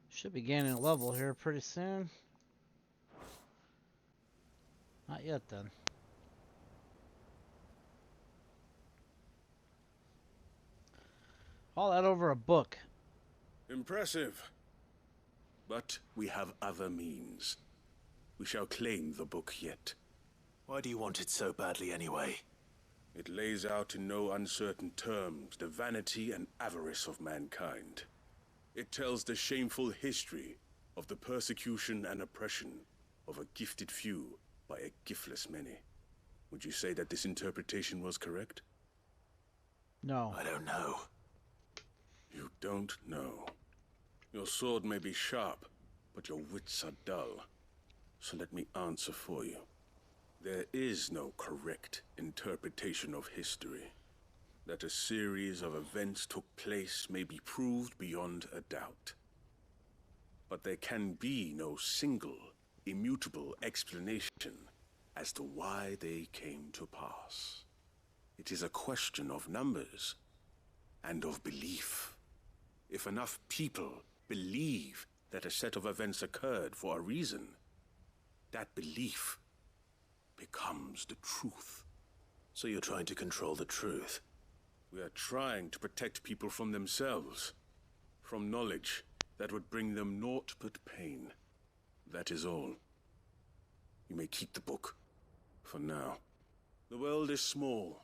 Speaker 1: Should be gaining a level here pretty soon. Not yet then. All that over a book.
Speaker 13: Impressive. But we have other means. We shall claim the book yet.
Speaker 2: Why do you want it so badly anyway?
Speaker 13: It lays out in no uncertain terms the vanity and avarice of mankind. It tells the shameful history of the persecution and oppression of a gifted few by a giftless many. Would you say that this interpretation was correct?
Speaker 1: No.
Speaker 2: I don't know.
Speaker 13: You don't know. Your sword may be sharp, but your wits are dull. So let me answer for you. There is no correct interpretation of history. That a series of events took place may be proved beyond a doubt. But there can be no single, immutable explanation as to why they came to pass. It is a question of numbers and of belief. If enough people believe that a set of events occurred for a reason, that belief becomes the truth.
Speaker 2: So you're trying to control the truth?
Speaker 13: We are trying to protect people from themselves, from knowledge that would bring them naught but pain. That is all. You may keep the book, for now. The world is small.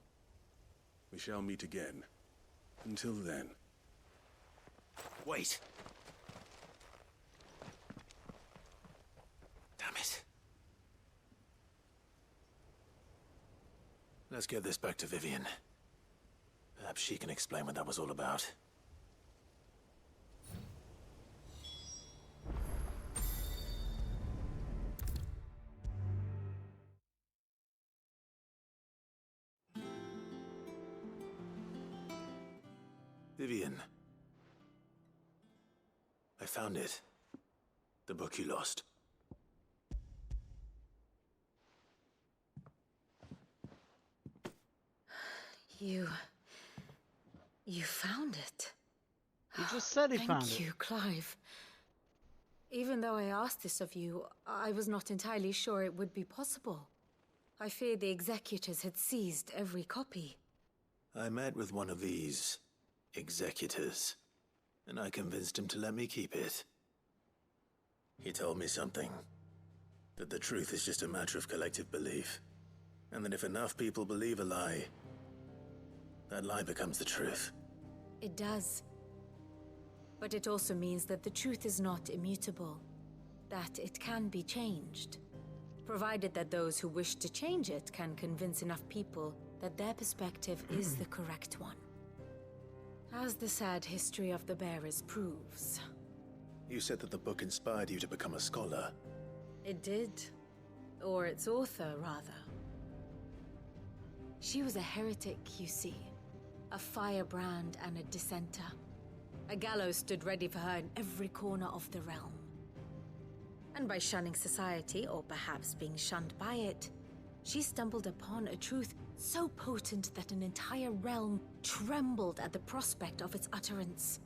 Speaker 13: We shall meet again. Until then.
Speaker 2: Wait! Damn it. Let's get this back to Vivian. Perhaps she can explain what that was all about. Vivian. I found it. The book you lost.
Speaker 5: You found it.
Speaker 1: He just said he found it.
Speaker 5: Thank you, Clive. Even though I asked this of you, I was not entirely sure it would be possible. I feared the executors had seized every copy.
Speaker 2: I met with one of these executors, and I convinced him to let me keep it. He told me something. That the truth is just a matter of collective belief. And that if enough people believe a lie, that lie becomes the truth.
Speaker 5: It does. But it also means that the truth is not immutable. That it can be changed. Provided that those who wish to change it can convince enough people that their perspective is the correct one. As the sad history of the bearers proves.
Speaker 2: You said that the book inspired you to become a scholar.
Speaker 5: It did. Or its author, rather. She was a heretic, you see. A firebrand and a dissenter. A gallows stood ready for her in every corner of the realm. And by shunning society, or perhaps being shunned by it, she stumbled upon a truth so potent that an entire realm trembled at the prospect of its utterance.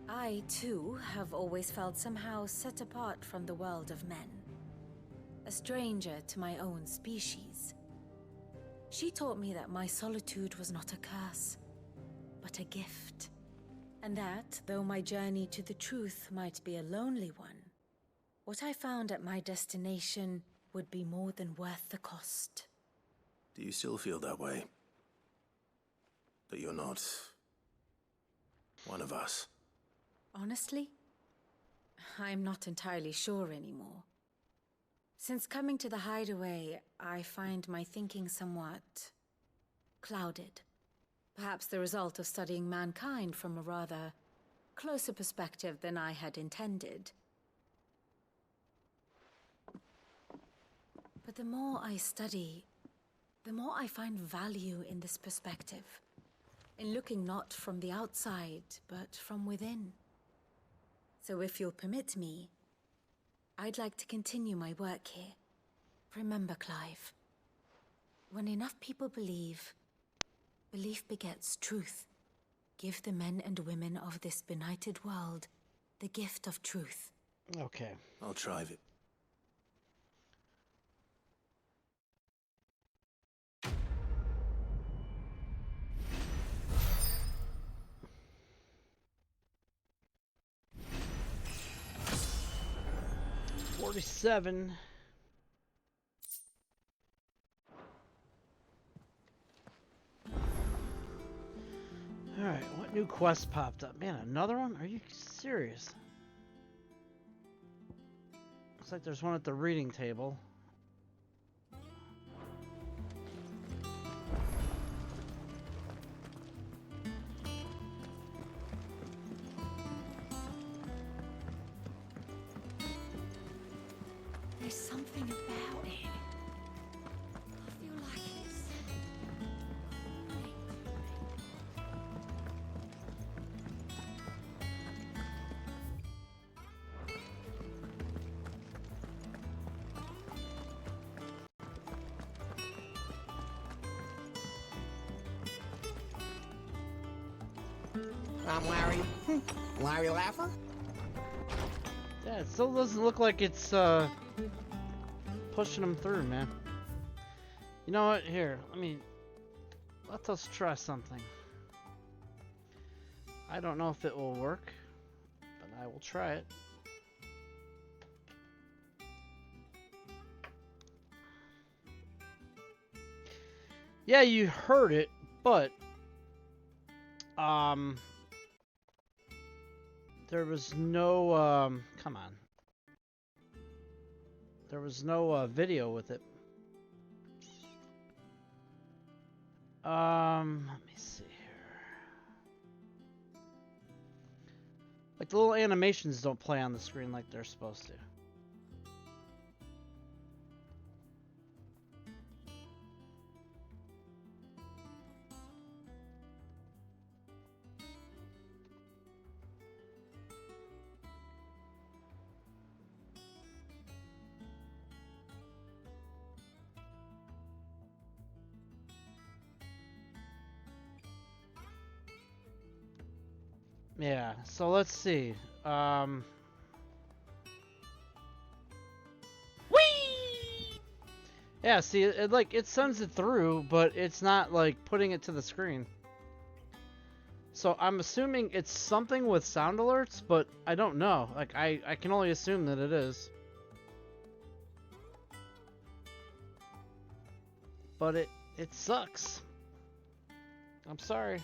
Speaker 5: I, too, have always felt somehow set apart from the world of men. A stranger to my own species. She taught me that my solitude was not a curse, but a gift. And that, though my journey to the truth might be a lonely one, what I found at my destination would be more than worth the cost.
Speaker 2: Do you still feel that way? That you're not one of us?
Speaker 5: Honestly, I'm not entirely sure anymore. Since coming to the hideaway, I find my thinking somewhat clouded. Perhaps the result of studying mankind from a rather closer perspective than I had intended. But the more I study, the more I find value in this perspective. In looking not from the outside, but from within. So if you'll permit me, I'd like to continue my work here. Remember, Clive, when enough people believe, belief begets truth. Give the men and women of this benighted world the gift of truth.
Speaker 1: Okay.
Speaker 2: I'll try it.
Speaker 1: $47. Alright, what new quest popped up? Man, another one? Are you serious? Looks like there's one at the reading table.
Speaker 5: There's something about it. I feel like it's...
Speaker 15: I'm Larry. Larry Laffer?
Speaker 1: Yeah, it still doesn't look like it's pushing them through, man. You know what? Here, let us try something. I don't know if it will work, but I will try it. Yeah, you heard it, but there was no come on. There was no video with it. Let me see here. Like the little animations don't play on the screen like they're supposed to. Yeah, so let's see. Whee! Yeah, see, it sends it through, but it's not like putting it to the screen. So I'm assuming it's something with sound alerts, but I don't know. Like I can only assume that it is. But it sucks. I'm sorry.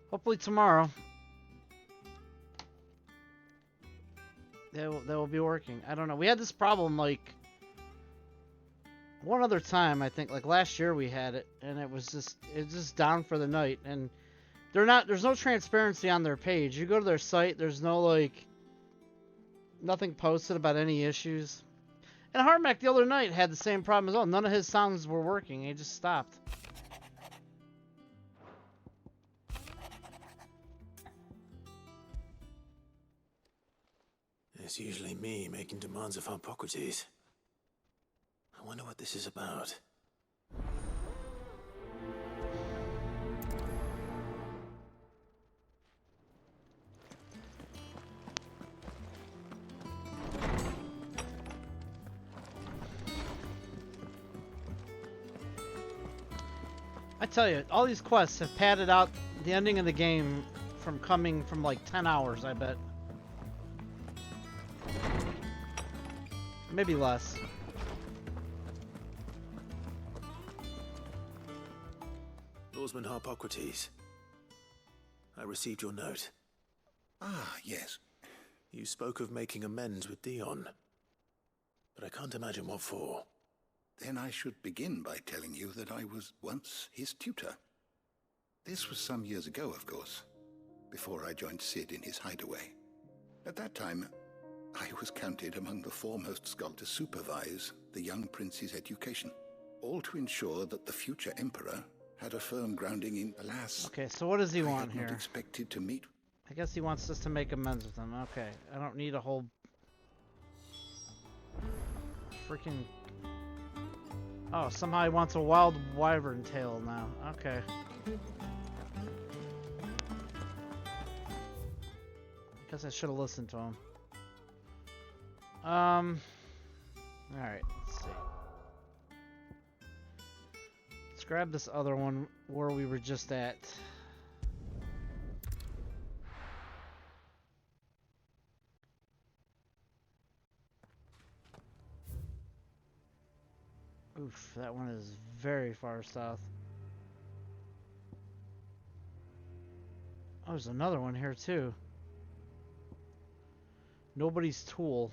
Speaker 1: Hopefully tomorrow they will be working. I don't know. We had this problem like one other time, I think, like last year we had it, and it's just down for the night, and there's no transparency on their page. You go to their site, there's no like nothing posted about any issues. And Harmac the other night had the same problem as well. None of his sounds were working. He just stopped.
Speaker 2: It's usually me making demands of Hippocrates. I wonder what this is about.
Speaker 1: I tell you, all these quests have padded out the ending of the game from coming from like 10 hours, I bet. Maybe less.
Speaker 2: Lawsman Hippocrates. I received your note.
Speaker 16: Ah, yes.
Speaker 2: You spoke of making amends with Dion. But I can't imagine what for.
Speaker 16: Then I should begin by telling you that I was once his tutor. This was some years ago, of course, before I joined Sid in his hideaway. At that time, I was counted among the foremost scholars to supervise the young prince's education, all to ensure that the future emperor had a firm grounding in, alas.
Speaker 1: Okay, so what does he want
Speaker 16: I had
Speaker 1: here?
Speaker 16: not expected to meet.
Speaker 1: I guess he wants us to make amends with him. Okay, I don't need a whole freaking. Oh, somehow he wants a wild wyvern tail now. Okay. I guess I should have listened to him. Alright, let's see. Let's grab this other one where we were just at. Oof, that one is very far south. Oh, there's another one here too. Nobody's tool.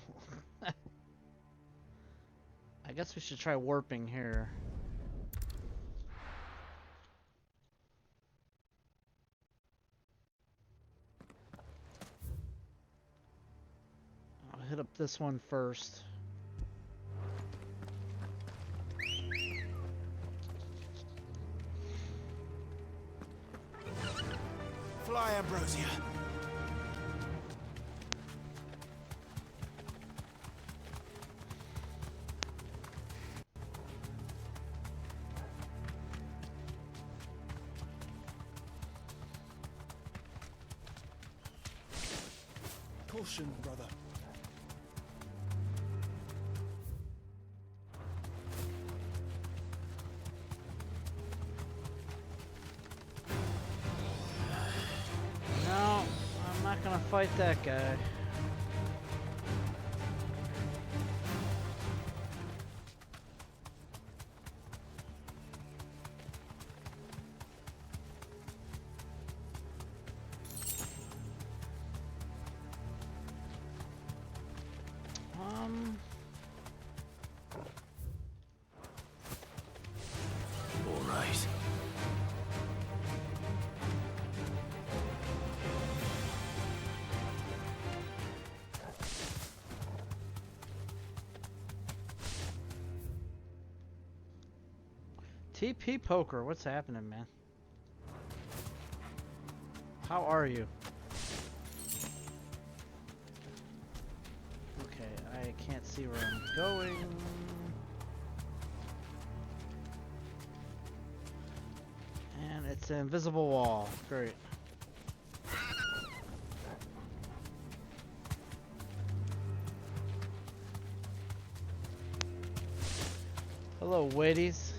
Speaker 1: I guess we should try warping here. I'll hit up this one first.
Speaker 2: Fly, Ambrosia.
Speaker 13: Caution, brother.
Speaker 1: No, I'm not gonna fight that guy.
Speaker 2: All right.
Speaker 1: TP Poker, what's happening, man? How are you? Okay, I can't see where I'm going. And it's an invisible wall. Great. Hello, Wadies.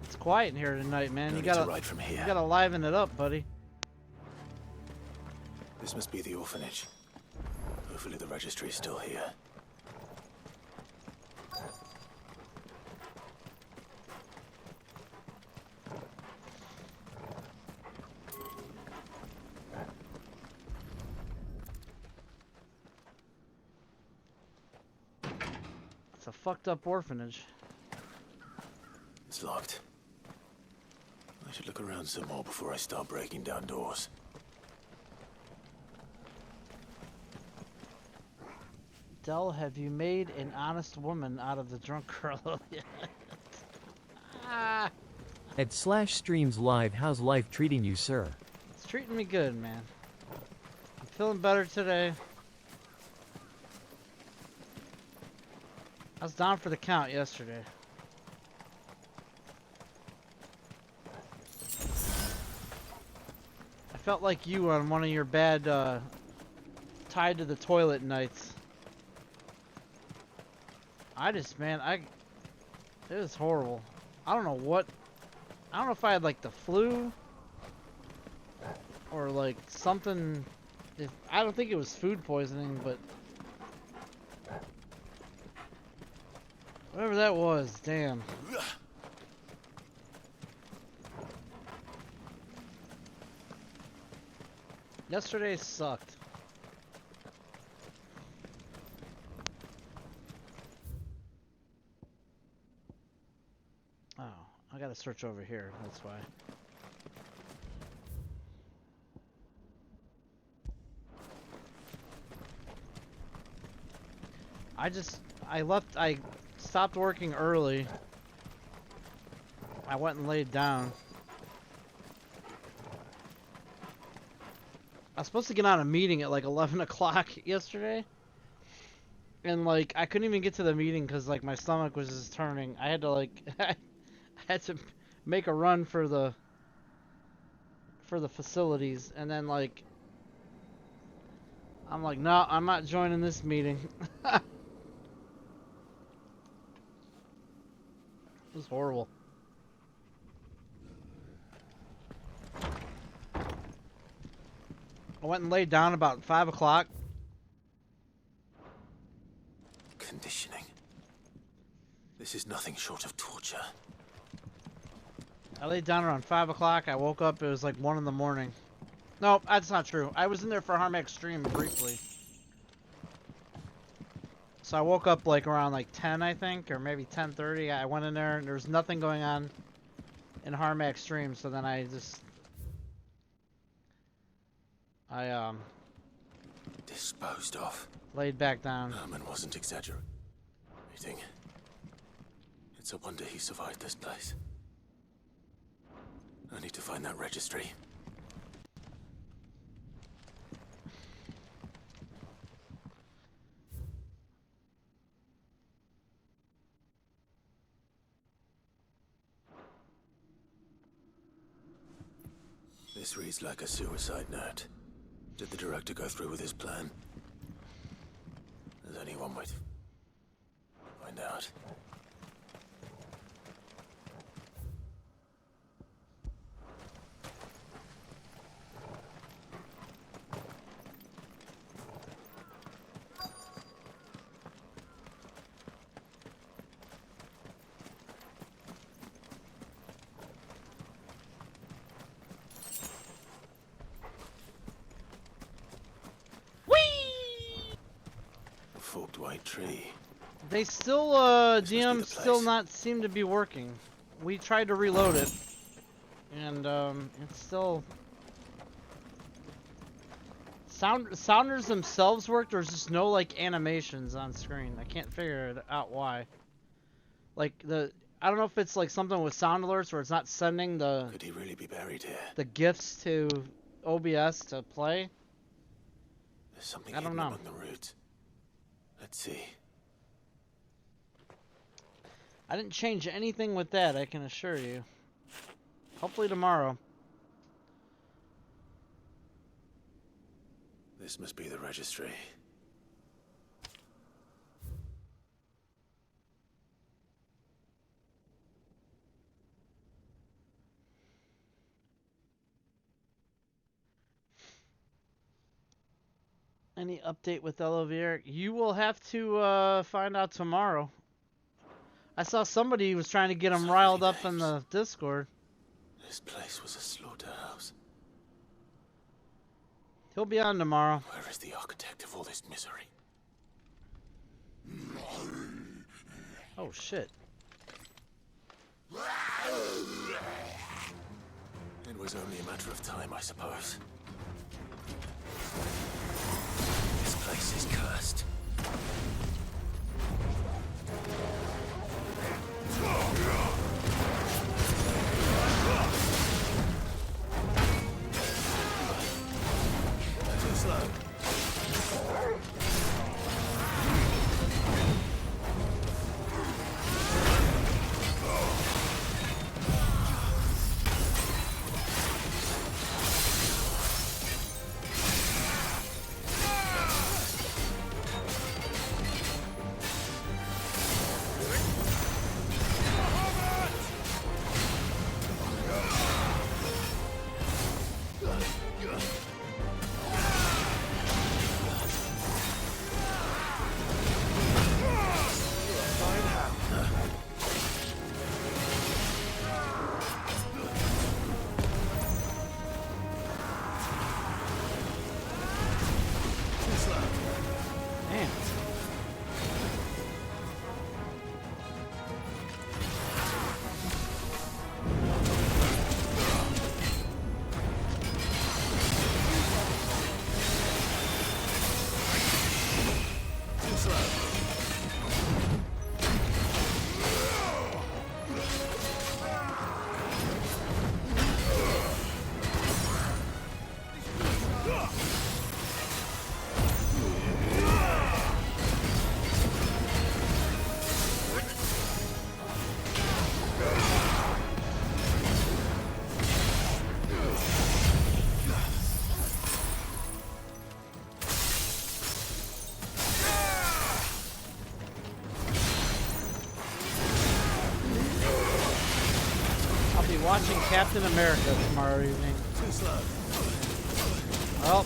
Speaker 1: It's quiet in here tonight, man.
Speaker 2: No
Speaker 1: You
Speaker 2: need to
Speaker 1: gotta
Speaker 2: ride from here.
Speaker 1: You gotta liven it up, buddy.
Speaker 2: This must be the orphanage. Hopefully the registry is still here.
Speaker 1: It's a fucked up orphanage.
Speaker 2: It's locked. I should look around some more before I start breaking down doors.
Speaker 1: Del, have you made an honest woman out of the drunk girl yet? Ah,
Speaker 11: At /SlashStreamsLive, how's life treating you, sir?
Speaker 1: it's treating me good, man. I'm feeling better today. I was down for the count yesterday. I felt like you on one of your bad tied to the toilet nights. It was horrible. I don't know if I had like the flu or like something. I don't think it was food poisoning, but whatever that was, damn. Yesterday sucked. Oh, I gotta search over here, that's why. I stopped working early. I went and laid down. I was supposed to get on a meeting at like 11 o'clock yesterday. And like, I couldn't even get to the meeting because like my stomach was just turning. I had to like, I had to make a run for the facilities. And then like, I'm like, no, I'm not joining this meeting. It was horrible. I went and laid down about 5 o'clock.
Speaker 2: Conditioning. This is nothing short of torture.
Speaker 1: I laid down around 5 o'clock. I woke up, it was like 1 in the morning. No, that's not true. I was in there for Harmac stream briefly. So I woke up like around like 10, I think, or maybe 10:30. I went in there and there was nothing going on in Harmac stream, so then I
Speaker 2: disposed of.
Speaker 1: Laid back down.
Speaker 2: Herman wasn't exaggerating. It's a wonder he survived this place. I need to find that registry. This reads like a suicide note. Did the director go through with his plan? There's only one way to find out. Forked white tree.
Speaker 1: They still, DM still not seem to be working. We tried to reload it, and it's still. Sounders themselves worked. There's just no like animations on screen. I can't figure it out why. Like I don't know if it's like something with sound alerts where it's not sending the.
Speaker 2: Could he really be buried here?
Speaker 1: The GIFs to OBS to play.
Speaker 2: There's something
Speaker 1: I don't know.
Speaker 2: among the roots. Let's see.
Speaker 1: I didn't change anything with that, I can assure you. Hopefully tomorrow.
Speaker 2: This must be the registry.
Speaker 1: Any update with Olivier? You will have to find out tomorrow. I saw somebody was trying to get him riled up in the Discord.
Speaker 2: This place was a slaughterhouse.
Speaker 1: He'll be on tomorrow.
Speaker 2: Where is the architect of all this misery?
Speaker 1: Oh shit.
Speaker 2: It was only a matter of time, I suppose. This place is cursed. Too slow.
Speaker 1: Watching Captain America tomorrow evening.
Speaker 2: Too slow.
Speaker 1: Oh.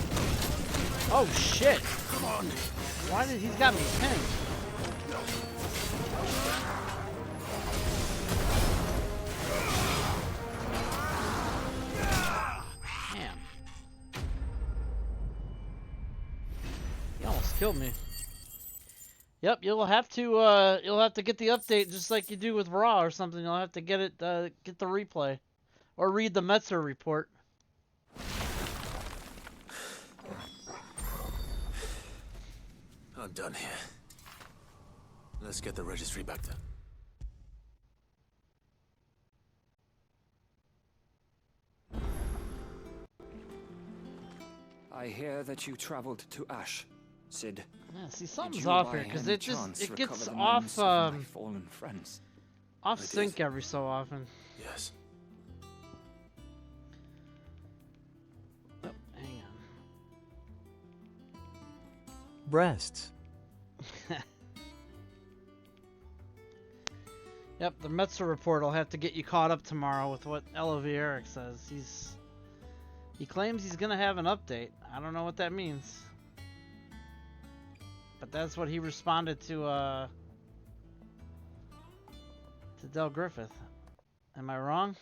Speaker 1: Oh shit.
Speaker 2: Come on.
Speaker 1: Why did he's got me pinned? Damn. He almost killed me. Yep, you'll have to get the update just like you do with Raw or something. You'll have to get it, get the replay, or read the Metzer report.
Speaker 2: I'm done here. Let's get the registry back then.
Speaker 17: I hear that you traveled to Ash, Sid.
Speaker 1: Yeah, see, something's off here because it gets off off sync every so often.
Speaker 2: Yes.
Speaker 1: Oh, hang on.
Speaker 11: Breasts.
Speaker 1: Yep, the Metzer report will have to get you caught up tomorrow with what Olivier says. He claims he's gonna have an update. I don't know what that means. But that's what he responded to Del Griffith. Am I wrong?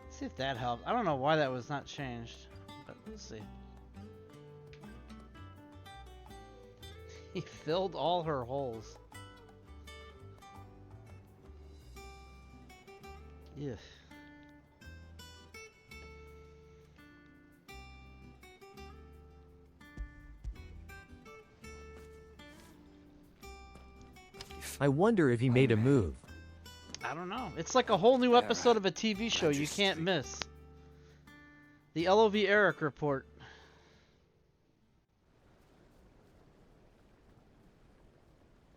Speaker 1: Let's see if that helped. I don't know why that was not changed, but let's see. He filled all her holes. Yeah.
Speaker 11: I wonder if he made a move.
Speaker 1: I don't know. It's like a whole new episode of a TV show you can't miss. The LOV Eric report.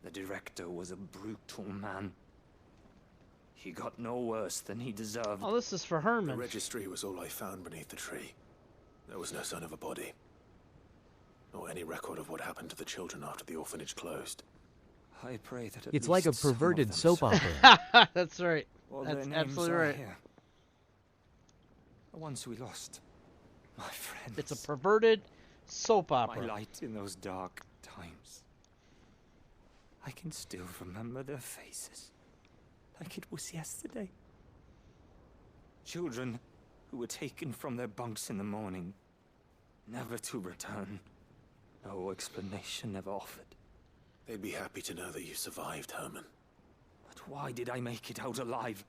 Speaker 17: The director was a brutal man. He got no worse than he deserved.
Speaker 1: Oh, this is for Herman.
Speaker 2: The registry was all I found beneath the tree. There was no sign of a body. Or any record of what happened to the children after the orphanage closed.
Speaker 17: I pray that at
Speaker 11: It's like a
Speaker 17: least some of
Speaker 11: perverted
Speaker 17: them
Speaker 11: soap
Speaker 17: survive.
Speaker 11: opera.
Speaker 1: That's right.
Speaker 17: All
Speaker 1: That's
Speaker 17: their names
Speaker 1: absolutely
Speaker 17: are
Speaker 1: right.
Speaker 17: here. The ones we lost. My friends.
Speaker 1: It's a perverted soap opera.
Speaker 17: My light in those dark times. I can still remember their faces. Like it was yesterday. Children who were taken from their bunks in the morning. Never to return. No explanation ever offered.
Speaker 2: They'd be happy to know that you survived, Herman.
Speaker 17: But why did I make it out alive?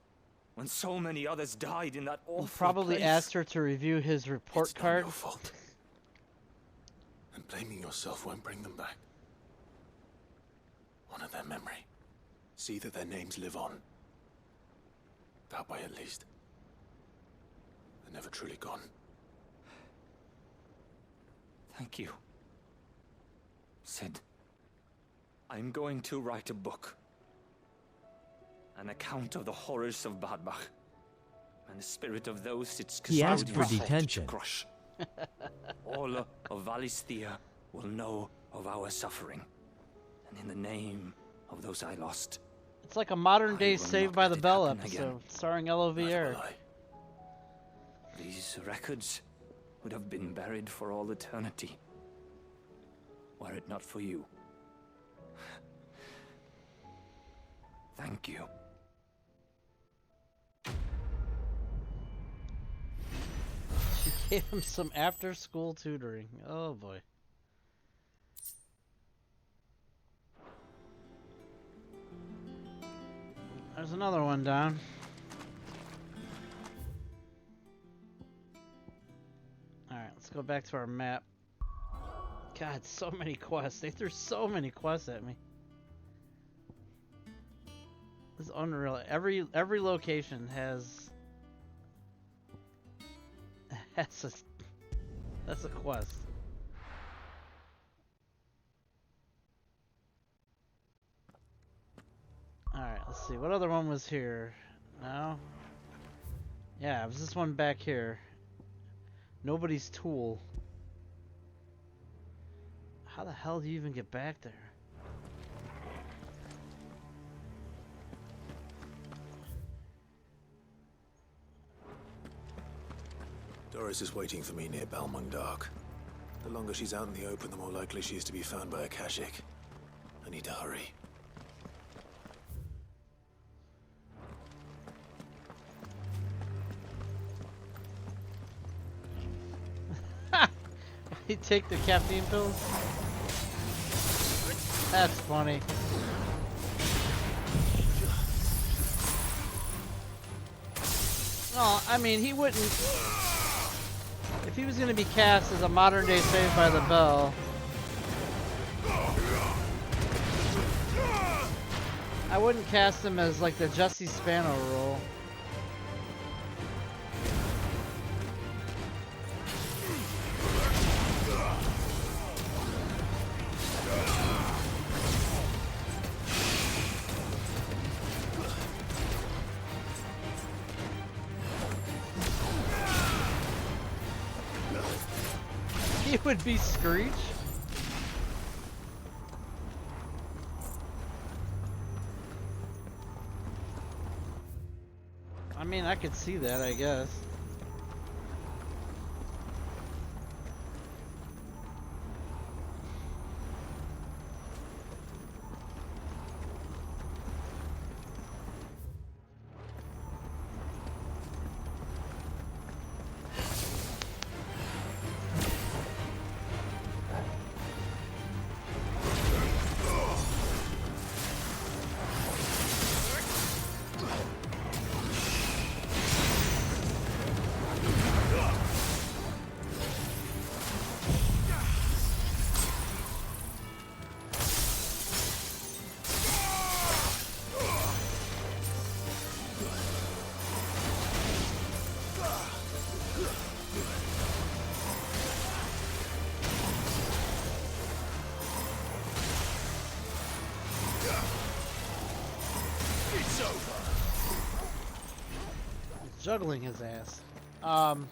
Speaker 17: When so many others died in that awful
Speaker 1: You probably
Speaker 17: place?
Speaker 1: asked her to review his report card.
Speaker 2: Not your fault. And blaming yourself won't bring them back. Honor their memory. See that their names live on. That way, at least. They're never truly gone.
Speaker 17: Thank you. Sid, I'm going to write a book. An account of the horrors of Badbach. And the spirit of those its
Speaker 11: He asked
Speaker 17: custodians
Speaker 11: for
Speaker 17: sought to
Speaker 11: detention.
Speaker 17: crush. All of Valisthea will know of our suffering. And in the name of those I lost,
Speaker 1: It's like a modern day
Speaker 17: will
Speaker 1: Saved
Speaker 17: not
Speaker 1: by
Speaker 17: let
Speaker 1: the
Speaker 17: it
Speaker 1: Bell
Speaker 17: happen
Speaker 1: episode,
Speaker 17: again.
Speaker 1: starring L.O.V. Eric.
Speaker 17: these records would have been buried for all eternity. Were it not for you. Thank you.
Speaker 1: She gave him some after-school tutoring. Oh boy. There's another one down. Alright, let's go back to our map. God, so many quests. They threw so many quests at me. This is unreal. Every location has that's a quest. Alright, let's see. What other one was here? No? Yeah, it was this one back here. Nobody's tool. How the hell do you even get back there?
Speaker 2: Doris is waiting for me near Balmung Dark. The longer she's out in the open, the more likely she is to be found by a Kashik. I need to hurry.
Speaker 1: You take the caffeine pills? That's funny. Well, I mean, he wouldn't... If he was going to be cast as a modern day Saved by the Bell... I wouldn't cast him as like the Jesse Spano role. He would be Screech. I mean, I could see that, I guess. Juggling his ass. LV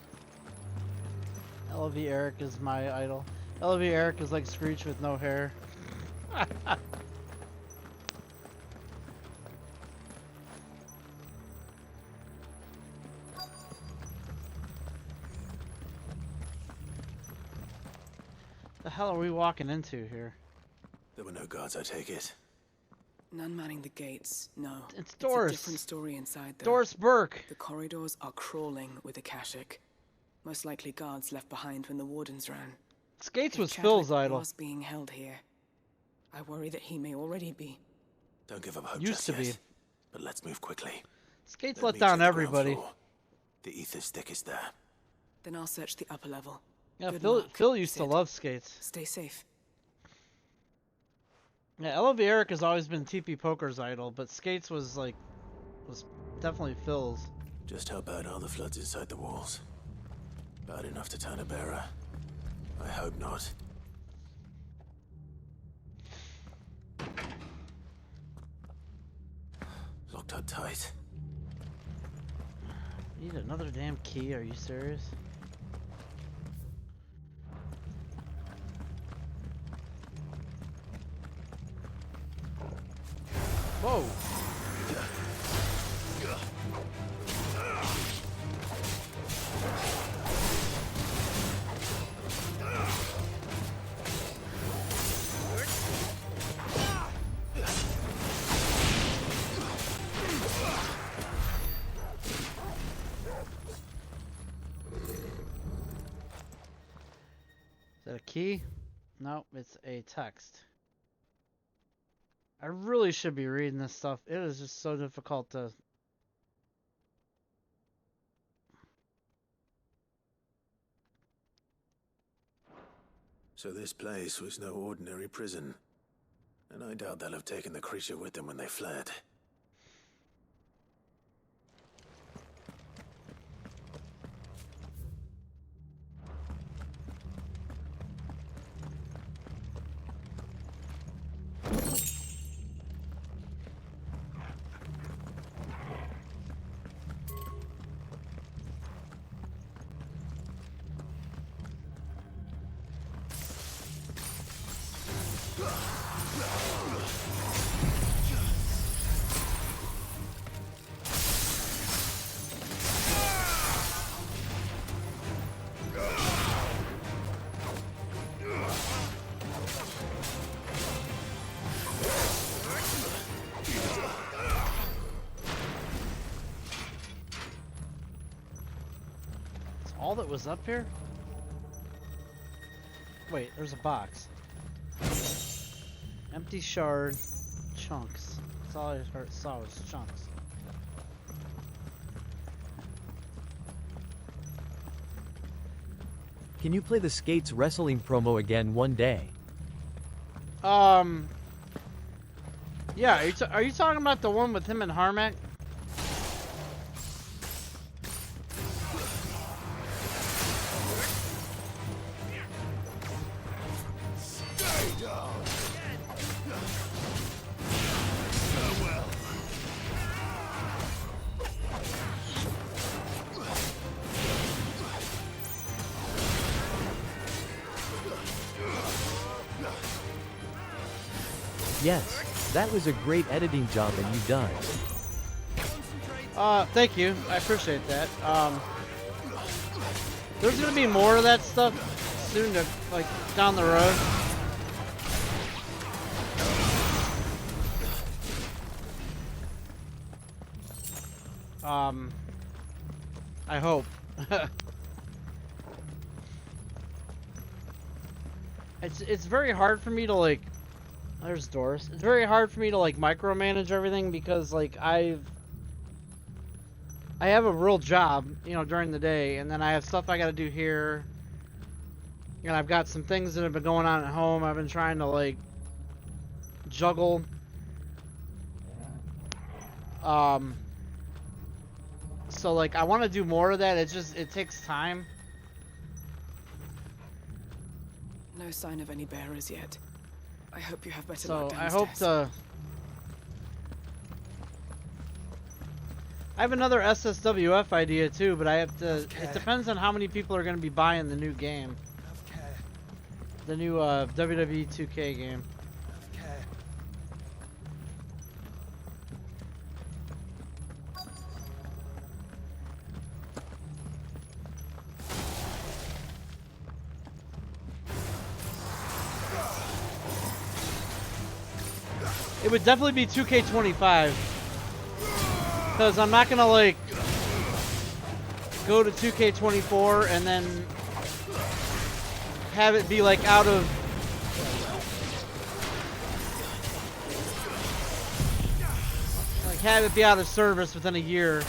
Speaker 1: Eric is my idol. LV Eric is like Screech with no hair. The hell are we walking into here?
Speaker 2: There were no guards, I take it.
Speaker 18: None manning the gates, no.
Speaker 1: It's Doris.
Speaker 18: A different story inside there.
Speaker 1: Doris Burke.
Speaker 18: The corridors are crawling with Akashic. Most likely guards left behind when the wardens ran.
Speaker 1: Skates
Speaker 18: If
Speaker 1: was
Speaker 18: Chadwick
Speaker 1: Phil's idol.
Speaker 18: was being held here. I worry that he may already be.
Speaker 2: Don't give up hope
Speaker 1: Used
Speaker 2: just
Speaker 1: to be.
Speaker 2: yet. But let's move quickly.
Speaker 1: Skates
Speaker 2: Let
Speaker 1: let
Speaker 2: me
Speaker 1: down
Speaker 2: check the ground
Speaker 1: everybody.
Speaker 2: floor. The ether's thickest there.
Speaker 18: Then I'll search the upper level.
Speaker 1: Yeah,
Speaker 18: Good
Speaker 1: Phil
Speaker 18: luck,
Speaker 1: Phil used to
Speaker 18: Sid.
Speaker 1: love Skates.
Speaker 18: Stay safe.
Speaker 1: Yeah, LV Eric has always been TP Poker's idol, but Skates was definitely Phil's.
Speaker 2: Just how bad are the floods inside the walls? Bad enough to turn a bearer? I hope not. Locked up tight.
Speaker 1: Need another damn key, are you serious? Whoa! Is that a key? No, it's a text. I really should be reading this stuff. It is just so difficult to...
Speaker 2: So this place was no ordinary prison. And I doubt they'll have taken the creature with them when they fled.
Speaker 1: All that was up here? Wait, there's a box. Empty shard, chunks. That's all I saw was chunks.
Speaker 11: Can you play the Skates wrestling promo again one day?
Speaker 1: Yeah, are you talking about the one with him and Harmac?
Speaker 11: Yes, that was a great editing job and you done.
Speaker 1: Thank you. I appreciate that. There's gonna be more of that stuff soon to, like, down the road. I hope. It's very hard for me to, like, there's Doris. It's very hard for me to, like, micromanage everything because, like, I have a real job, you know, during the day, and then I have stuff I gotta do here. And I've got some things that have been going on at home. I've been trying to, like, juggle. So, like, I want to do more of that. It takes time.
Speaker 18: No sign of any bearers yet. I hope you have better
Speaker 1: So
Speaker 18: luck
Speaker 1: I
Speaker 18: downstairs.
Speaker 1: hope I have another SSWF idea too, but I have to. It depends on how many people are going to be buying the new game. The new WWE 2K game. It would definitely be 2K25. Because I'm not going to, like, go to 2K24 and then have it be, like, out of... Like, have it be out of service within a year.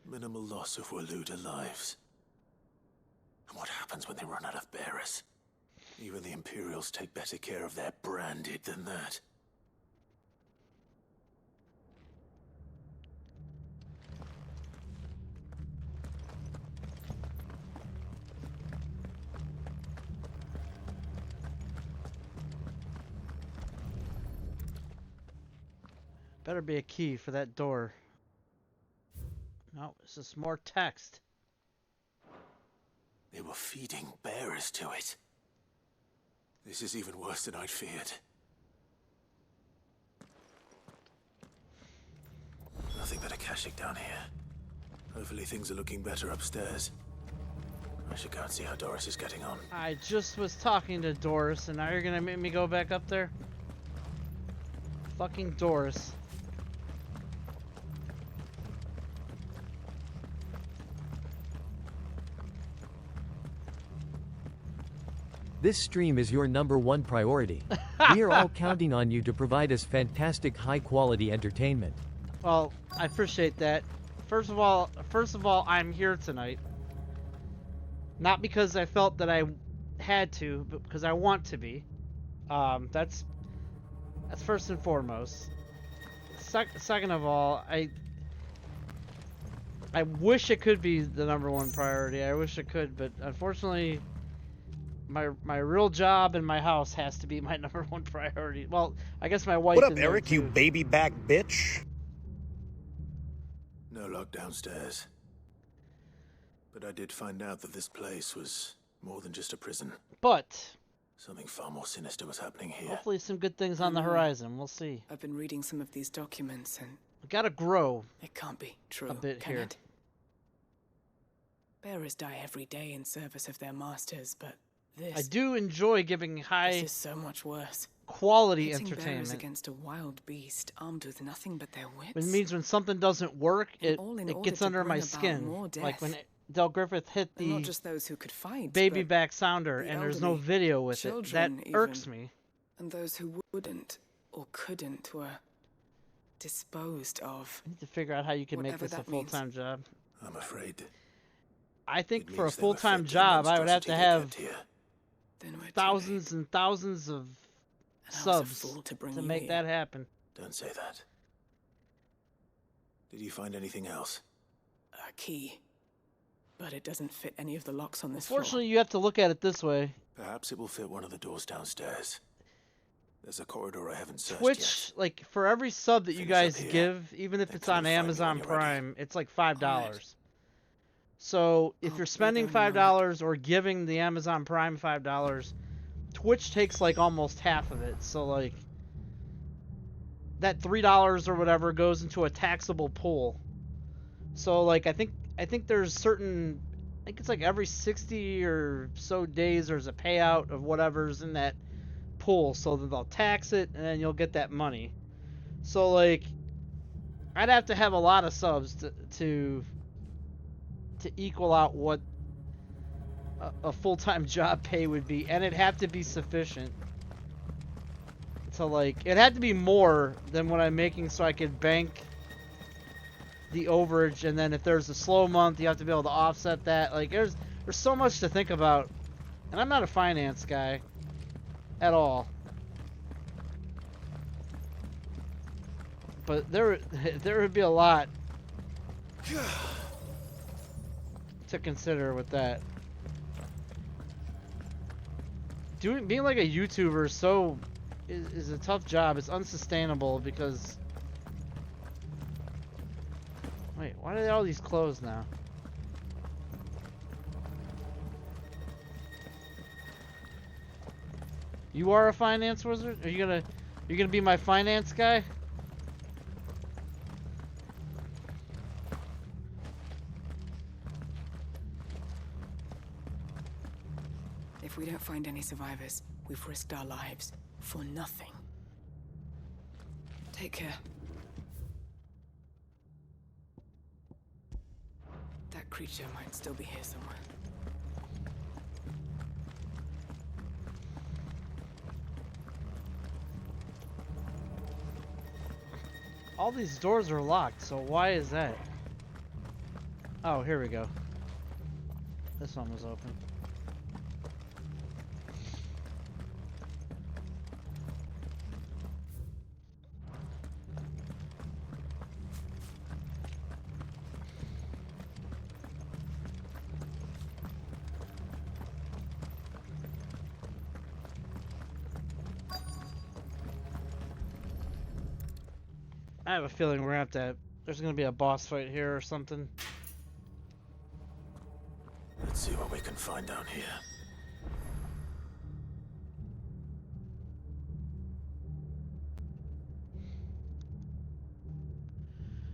Speaker 2: Minimal loss of Waluda lives. And what happens when they run out of bearers? Even the Imperials take better care of their branded than that.
Speaker 1: Better be a key for that door. No, it's just more text.
Speaker 2: They were feeding bearers to it. This is even worse than I'd feared. Nothing but a Akashic down here. Hopefully things are looking better upstairs. I should go and see how Doris is getting on.
Speaker 1: I just was talking to Doris, and now you're gonna make me go back up there? Fucking Doris.
Speaker 11: This stream is your #1 priority. We are all counting on you to provide us fantastic high-quality entertainment.
Speaker 1: Well, I appreciate that. First of all, I'm here tonight. Not because I felt that I had to, but because I want to be. That's first and foremost. Second of all, I wish it could be the #1 priority. I wish it could, but unfortunately, my real job and my house has to be my #1 priority. Well, I guess my wife.
Speaker 8: What up, Eric? You baby back bitch.
Speaker 2: No lock downstairs. But I did find out that this place was more than just a prison.
Speaker 1: But
Speaker 2: something far more sinister was happening here.
Speaker 1: Hopefully some good things on the horizon. We'll see.
Speaker 18: I've been reading some of these documents and...
Speaker 1: We gotta grow.
Speaker 18: It can't be true,
Speaker 1: a bit
Speaker 18: can
Speaker 1: here.
Speaker 18: It? Bearers die every day in service of their masters, but this...
Speaker 1: I do enjoy giving high...
Speaker 18: This is so much worse.
Speaker 1: Quality
Speaker 18: Pitting
Speaker 1: entertainment.
Speaker 18: bearers against a wild beast armed with nothing but their wits.
Speaker 1: It means when something doesn't work, it gets under my
Speaker 18: bring about
Speaker 1: skin.
Speaker 18: more
Speaker 1: Like when
Speaker 18: death.
Speaker 1: Del Griffith hit
Speaker 18: And not
Speaker 1: the
Speaker 18: just those who could fight,
Speaker 1: baby
Speaker 18: but
Speaker 1: back sounder
Speaker 18: the
Speaker 1: and there's no
Speaker 18: elderly,
Speaker 1: video with it. That
Speaker 18: children
Speaker 1: irks
Speaker 18: even.
Speaker 1: me.
Speaker 18: And those who wouldn't or couldn't were disposed of.
Speaker 1: I need to figure out how you can make
Speaker 18: Whatever
Speaker 1: this a
Speaker 18: that means.
Speaker 1: full-time job.
Speaker 2: I'm afraid.
Speaker 1: I think
Speaker 2: It
Speaker 1: for a
Speaker 2: means they were
Speaker 1: full-time
Speaker 2: fed to the
Speaker 1: job, I would have to
Speaker 2: monstrosity they
Speaker 1: have
Speaker 2: kept here.
Speaker 18: Then we're too
Speaker 1: thousands and thousands of
Speaker 18: And I was a
Speaker 1: subs
Speaker 18: fool to bring
Speaker 1: to
Speaker 18: you
Speaker 1: make
Speaker 18: here.
Speaker 1: that happen.
Speaker 2: Don't say that. Did you find anything else?
Speaker 18: A key. But it doesn't fit any of the locks on this
Speaker 1: Fortunately, you have to look at it this way.
Speaker 2: Perhaps it will fit one of the doors downstairs. There's a corridor I haven't searched
Speaker 1: Twitch, like, for every sub that you
Speaker 2: Finish
Speaker 1: guys
Speaker 2: up here.
Speaker 1: give, even if it's on
Speaker 2: come and find me
Speaker 1: Amazon
Speaker 2: when you're ready.
Speaker 1: Prime, it's like $5. So if
Speaker 18: I'll
Speaker 1: you're
Speaker 18: be
Speaker 1: spending
Speaker 18: there in a
Speaker 1: $5 or giving the Amazon Prime $5, Twitch takes like almost half of it. So like that $3 or whatever goes into a taxable pool. So like I think there's certain, I think it's like every 60 or so days there's a payout of whatever's in that pool, so that they'll tax it and then you'll get that money. So like I'd have to have a lot of subs to equal out what a full-time job pay would be, and it'd have to be sufficient. So like it had to be more than what I'm making so I could bank the overage, and then if there's a slow month you have to be able to offset that. Like there's so much to think about, and I'm not a finance guy at all. but there would be a lot to consider with that. Being like a YouTuber is a tough job. It's unsustainable because wait, why are all these closed now? You are a finance wizard? Are you gonna be my finance guy?
Speaker 18: If we don't find any survivors, we've risked our lives for nothing. Take care. That creature might still be here somewhere.
Speaker 1: All these doors are locked, so why is that? Oh, here we go. This one was open. I have a feeling we're gonna have to. There's gonna be a boss fight here or something.
Speaker 2: Let's see what we can find down here.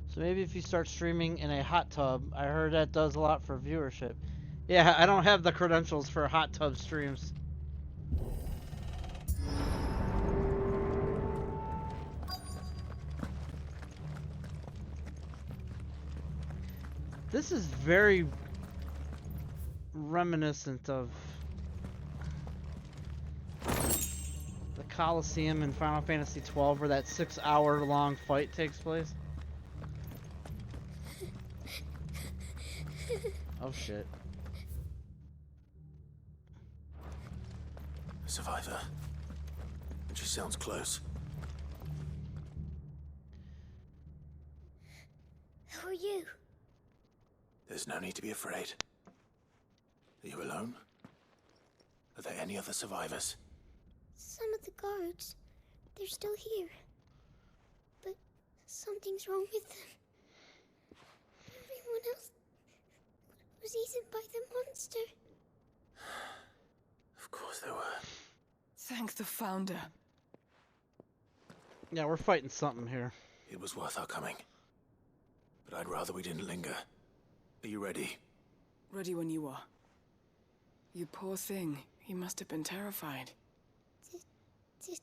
Speaker 1: So maybe if you start streaming in a hot tub, I heard that does a lot for viewership. Yeah, I don't have the credentials for hot tub streams. This is very reminiscent of the Colosseum in Final Fantasy XII, where that 6-hour-long fight takes place. Oh shit.
Speaker 2: A survivor. And she sounds close.
Speaker 19: Who are you?
Speaker 2: There's no need to be afraid. Are you alone? Are there any other survivors?
Speaker 19: Some of the guards. They're still here. But something's wrong with them. Everyone else was eaten by the monster.
Speaker 2: Of course there were.
Speaker 18: Thank the Founder.
Speaker 1: Yeah, we're fighting something here.
Speaker 2: It was worth our coming. But I'd rather we didn't linger. Are you ready?
Speaker 18: Ready when you are. You poor thing. He must have been terrified.
Speaker 19: Did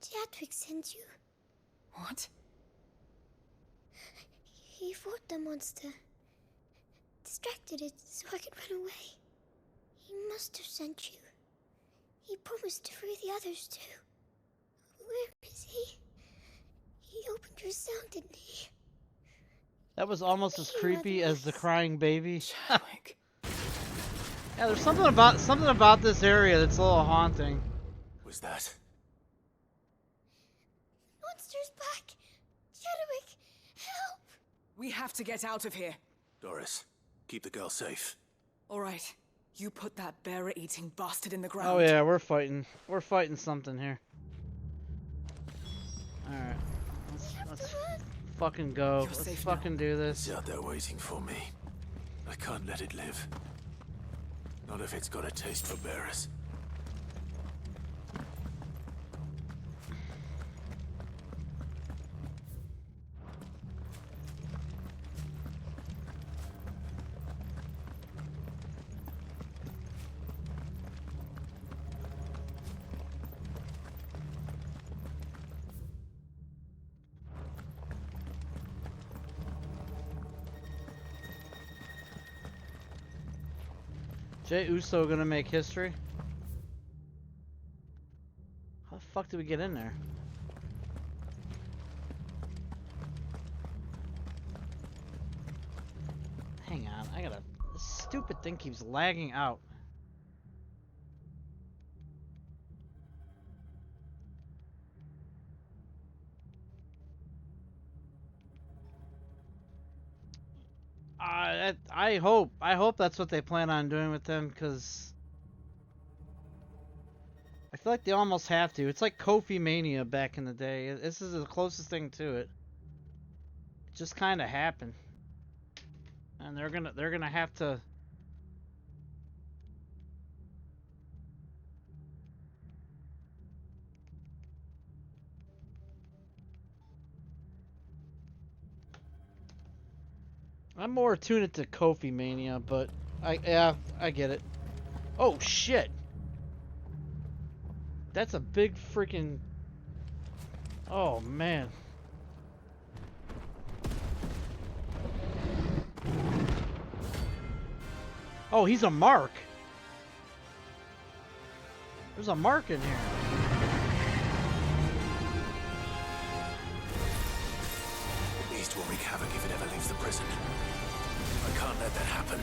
Speaker 19: Chadwick send you?
Speaker 18: What?
Speaker 19: He fought the monster. Distracted it so I could run away. He must have sent you. He promised to free the others too. Where is he? He opened your cell, didn't he?
Speaker 1: That was almost as creepy as the crying baby. Yeah, there's something about this area that's a little haunting.
Speaker 2: Was that?
Speaker 19: Monster's back! Chadwick, help!
Speaker 18: We have to get out of here.
Speaker 2: Doris, keep the girl safe.
Speaker 18: All right. You put that bearer-eating bastard in the ground.
Speaker 1: Oh yeah, we're fighting. We're fighting something here. Alright. Let's fucking go. Let's fucking do this.
Speaker 2: It's out there waiting for me. I can't let it live. Not if it's got a taste for bearers.
Speaker 1: Jey Uso gonna make history? How the fuck did we get in there? Hang on, this stupid thing keeps lagging out. I hope that's what they plan on doing with them, because I feel like they almost have to. It's like Kofi Mania back in the day. This is the closest thing to it. It just kind of happened, and they're gonna have to. I'm more attuned to Kofi Mania, but I get it. Oh shit! That's a big freaking. Oh man. Oh, he's a mark. There's a mark in here.
Speaker 2: The beast will wreak havoc if it ever leaves the prison. I can't let that happen.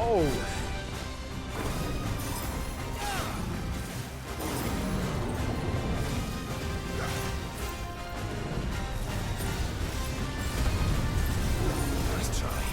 Speaker 1: Oh.
Speaker 2: Nice try.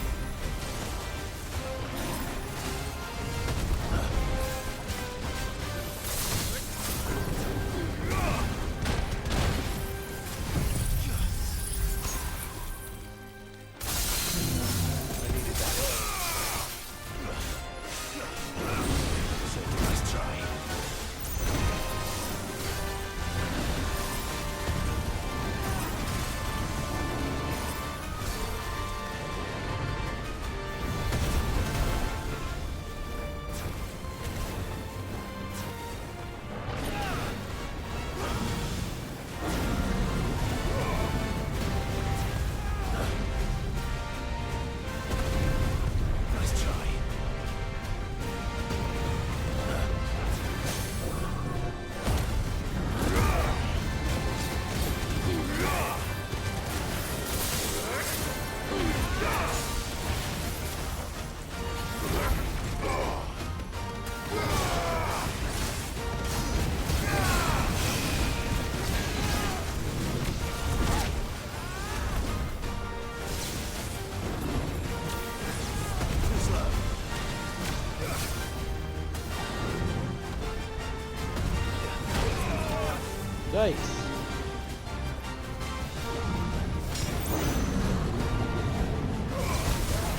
Speaker 1: Nice.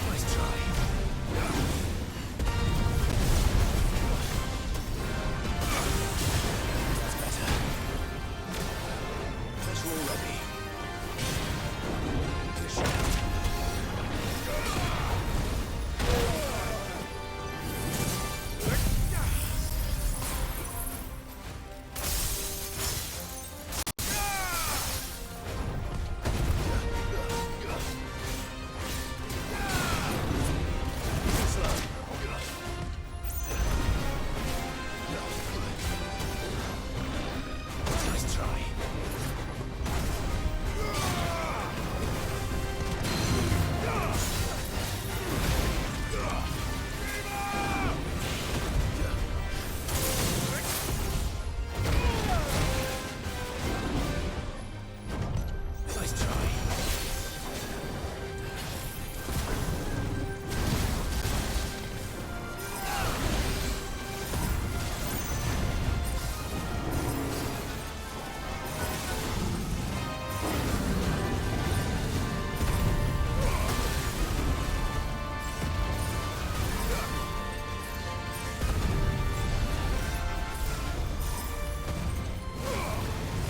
Speaker 2: Nice try. That's better. That's all ready. Finish it out. Nice try. Nice try.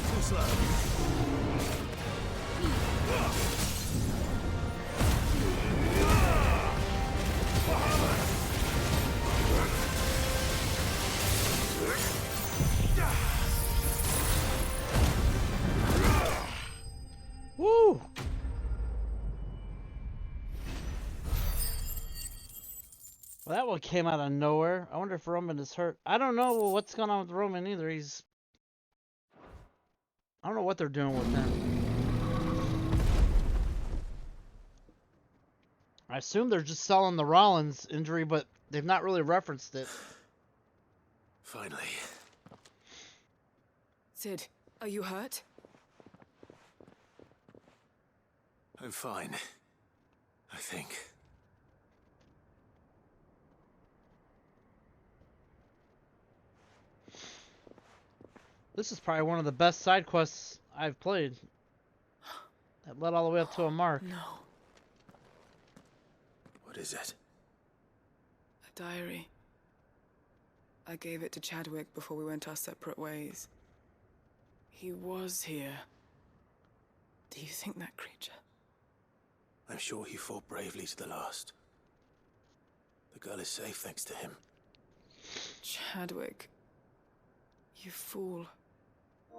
Speaker 2: Too slow.
Speaker 1: Woo! Well, that one came out of nowhere. I wonder if Roman is hurt. I don't know what's going on with Roman either. I don't know what they're doing with him. I assume they're just selling the Rollins injury, but they've not really referenced it.
Speaker 2: Finally.
Speaker 18: Sid, are you hurt?
Speaker 2: I'm fine. I think.
Speaker 1: This is probably one of the best side quests I've played. That led all the way up to a mark.
Speaker 18: No.
Speaker 2: What is it?
Speaker 18: A diary. I gave it to Chadwick before we went our separate ways. He was here. Do you think that creature?
Speaker 2: I'm sure he fought bravely to the last. The girl is safe thanks to him.
Speaker 18: Chadwick. You fool.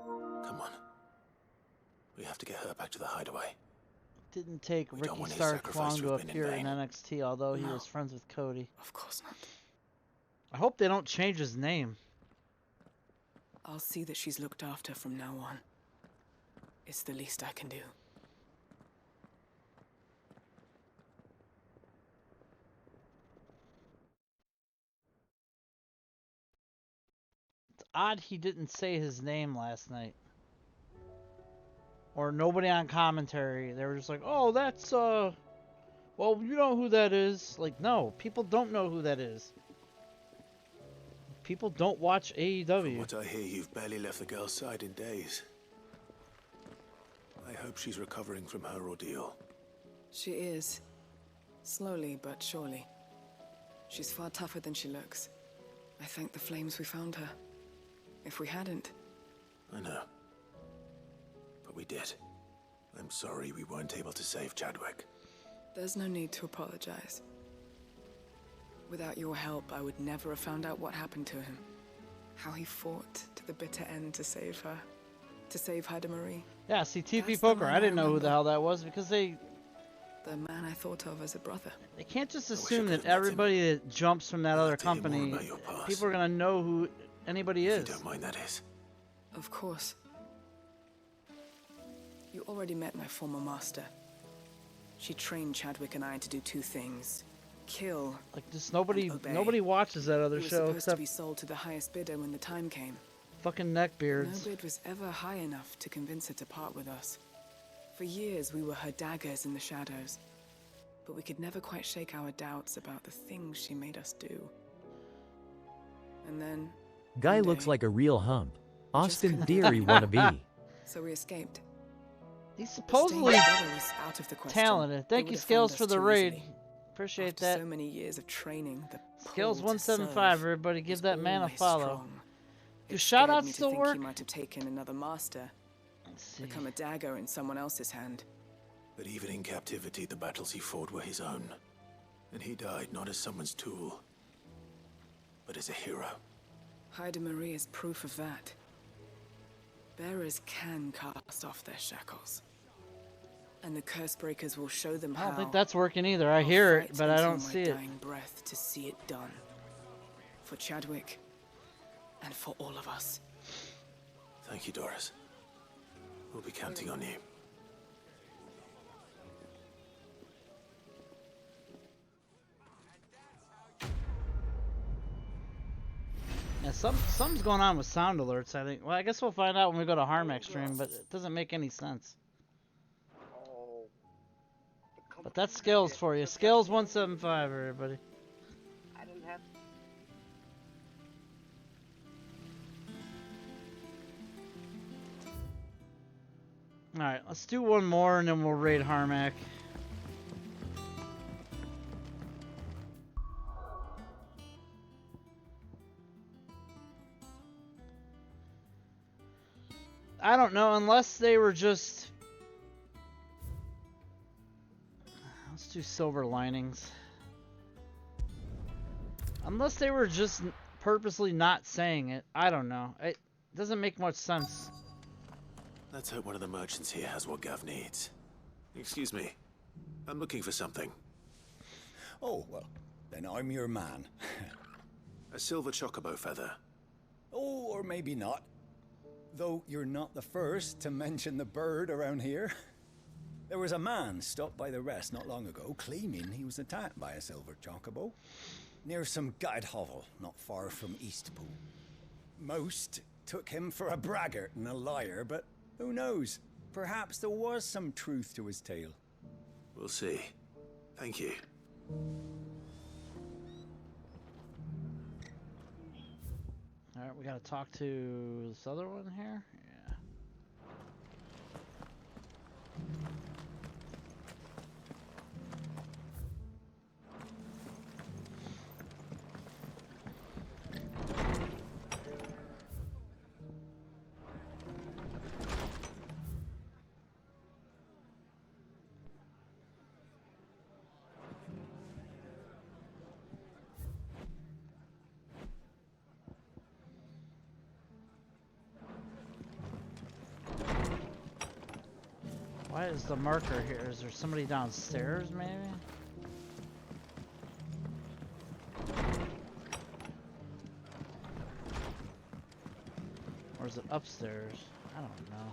Speaker 2: Come on. We have to get her back to the hideaway.
Speaker 1: Didn't take
Speaker 2: We don't
Speaker 1: Ricky
Speaker 2: want his
Speaker 1: Star
Speaker 2: sacrifice
Speaker 1: Kwong
Speaker 2: to
Speaker 1: to
Speaker 2: have been in
Speaker 1: appear in
Speaker 2: vain.
Speaker 1: NXT, although he
Speaker 18: No.
Speaker 1: was friends with Cody.
Speaker 18: Of course not.
Speaker 1: I hope they don't change his name.
Speaker 18: I'll see that she's looked after from now on. It's the least I can do.
Speaker 1: It's odd he didn't say his name last night. Or nobody on commentary. They were just like, oh, that's, well, you know who that is. Like, no, people don't know who that is. People don't watch AEW.
Speaker 2: From what I hear, you've barely left the girl's side in days. I hope she's recovering from her ordeal.
Speaker 18: She is. Slowly but surely. She's far tougher than she looks. I thank the flames we found her. If we hadn't...
Speaker 2: I know. But we did. I'm sorry we weren't able to save Chadwick.
Speaker 18: There's no need to apologize. Without your help, I would never have found out what happened to him. How he fought to the bitter end to save her. To save Haida Marie.
Speaker 1: Yeah, see, TP
Speaker 18: That's the
Speaker 1: Poker.
Speaker 18: man
Speaker 1: I didn't know who
Speaker 18: remember.
Speaker 1: the hell that was because they
Speaker 18: man I thought of as a brother.
Speaker 1: They can't just assume that everybody that jumps from that other company, people are gonna know who anybody is.
Speaker 2: You don't mind, that is.
Speaker 18: Of course. You already met my former master. She trained Chadwick and I to do two things. Kill.
Speaker 1: Like, just nobody
Speaker 18: and obey.
Speaker 1: nobody watches that other
Speaker 18: He was
Speaker 1: show
Speaker 18: supposed to
Speaker 1: except
Speaker 18: be sold to the highest bidder when the time came.
Speaker 1: fucking
Speaker 18: No
Speaker 1: neckbeards.
Speaker 18: bid was ever high enough to convince her to part with us. For years, we were her daggers in the shadows. But we could never quite shake our doubts about the things she made us do. And then...
Speaker 11: Guy
Speaker 18: one
Speaker 11: looks
Speaker 18: day,
Speaker 11: like a real hump. Austin
Speaker 18: couldn't
Speaker 11: Theory wannabe.
Speaker 18: So we escaped.
Speaker 1: He's supposedly
Speaker 18: Staying together was out of the question.
Speaker 1: talented.
Speaker 18: They
Speaker 1: Thank
Speaker 18: would
Speaker 1: you,
Speaker 18: have
Speaker 1: Scales,
Speaker 18: found
Speaker 1: for
Speaker 18: us
Speaker 1: the
Speaker 18: too
Speaker 1: raid.
Speaker 18: easily.
Speaker 1: Appreciate
Speaker 18: After
Speaker 1: that.
Speaker 18: so many years of training, the
Speaker 1: Scales
Speaker 18: pull to
Speaker 1: 175,
Speaker 18: serve
Speaker 1: everybody, give
Speaker 18: was
Speaker 1: that man a
Speaker 18: always
Speaker 1: follow.
Speaker 18: strong.
Speaker 1: Do
Speaker 18: It
Speaker 1: shout
Speaker 18: scared
Speaker 1: outs
Speaker 18: me to
Speaker 1: still
Speaker 18: think
Speaker 1: work?
Speaker 18: He might have taken another master, become a dagger in someone else's hand.
Speaker 2: But even in captivity, the battles he fought were his own. And he died not as someone's tool, but as a hero.
Speaker 18: Haida Marie is proof of that. Bearers can cast off their shackles. And the curse breakers will show them
Speaker 1: I
Speaker 18: how.
Speaker 1: don't think that's working either. I
Speaker 18: I'll
Speaker 1: hear it,
Speaker 18: fight
Speaker 1: but I
Speaker 18: until
Speaker 1: don't
Speaker 18: my
Speaker 1: see it.
Speaker 18: dying breath to see it done. For Chadwick, and for all of us.
Speaker 2: Thank you, Doris. We'll be counting on you.
Speaker 1: Yeah, something's going on with sound alerts, I think. Well, I guess we'll find out when we go to Harmac stream, but it doesn't make any sense. But that's Scales for you. Scales 175, everybody.
Speaker 20: I didn't have.
Speaker 1: Alright, let's do one more and then we'll raid Harmac. I don't know, unless they were just... Let's do Silver Linings. Unless they were just purposely not saying it. I don't know. It doesn't make much sense.
Speaker 2: Let's hope one of the merchants here has what Gav needs. Excuse me. I'm looking for something.
Speaker 21: Oh, well, then I'm your man.
Speaker 2: A silver chocobo feather.
Speaker 21: Oh, or maybe not. Though you're not the first to mention the bird around here.
Speaker 4: There was a man stopped by the rest not long ago claiming he was attacked by a silver chocobo near some gutted hovel not far from Eastpool. Most took him for a braggart and a liar, but who knows? Perhaps there was some truth to his tale.
Speaker 2: We'll see. Thank you.
Speaker 1: Alright, we gotta talk to this other one here. Yeah. Why is the marker here? Is there somebody downstairs, maybe? Or is it upstairs? I don't know.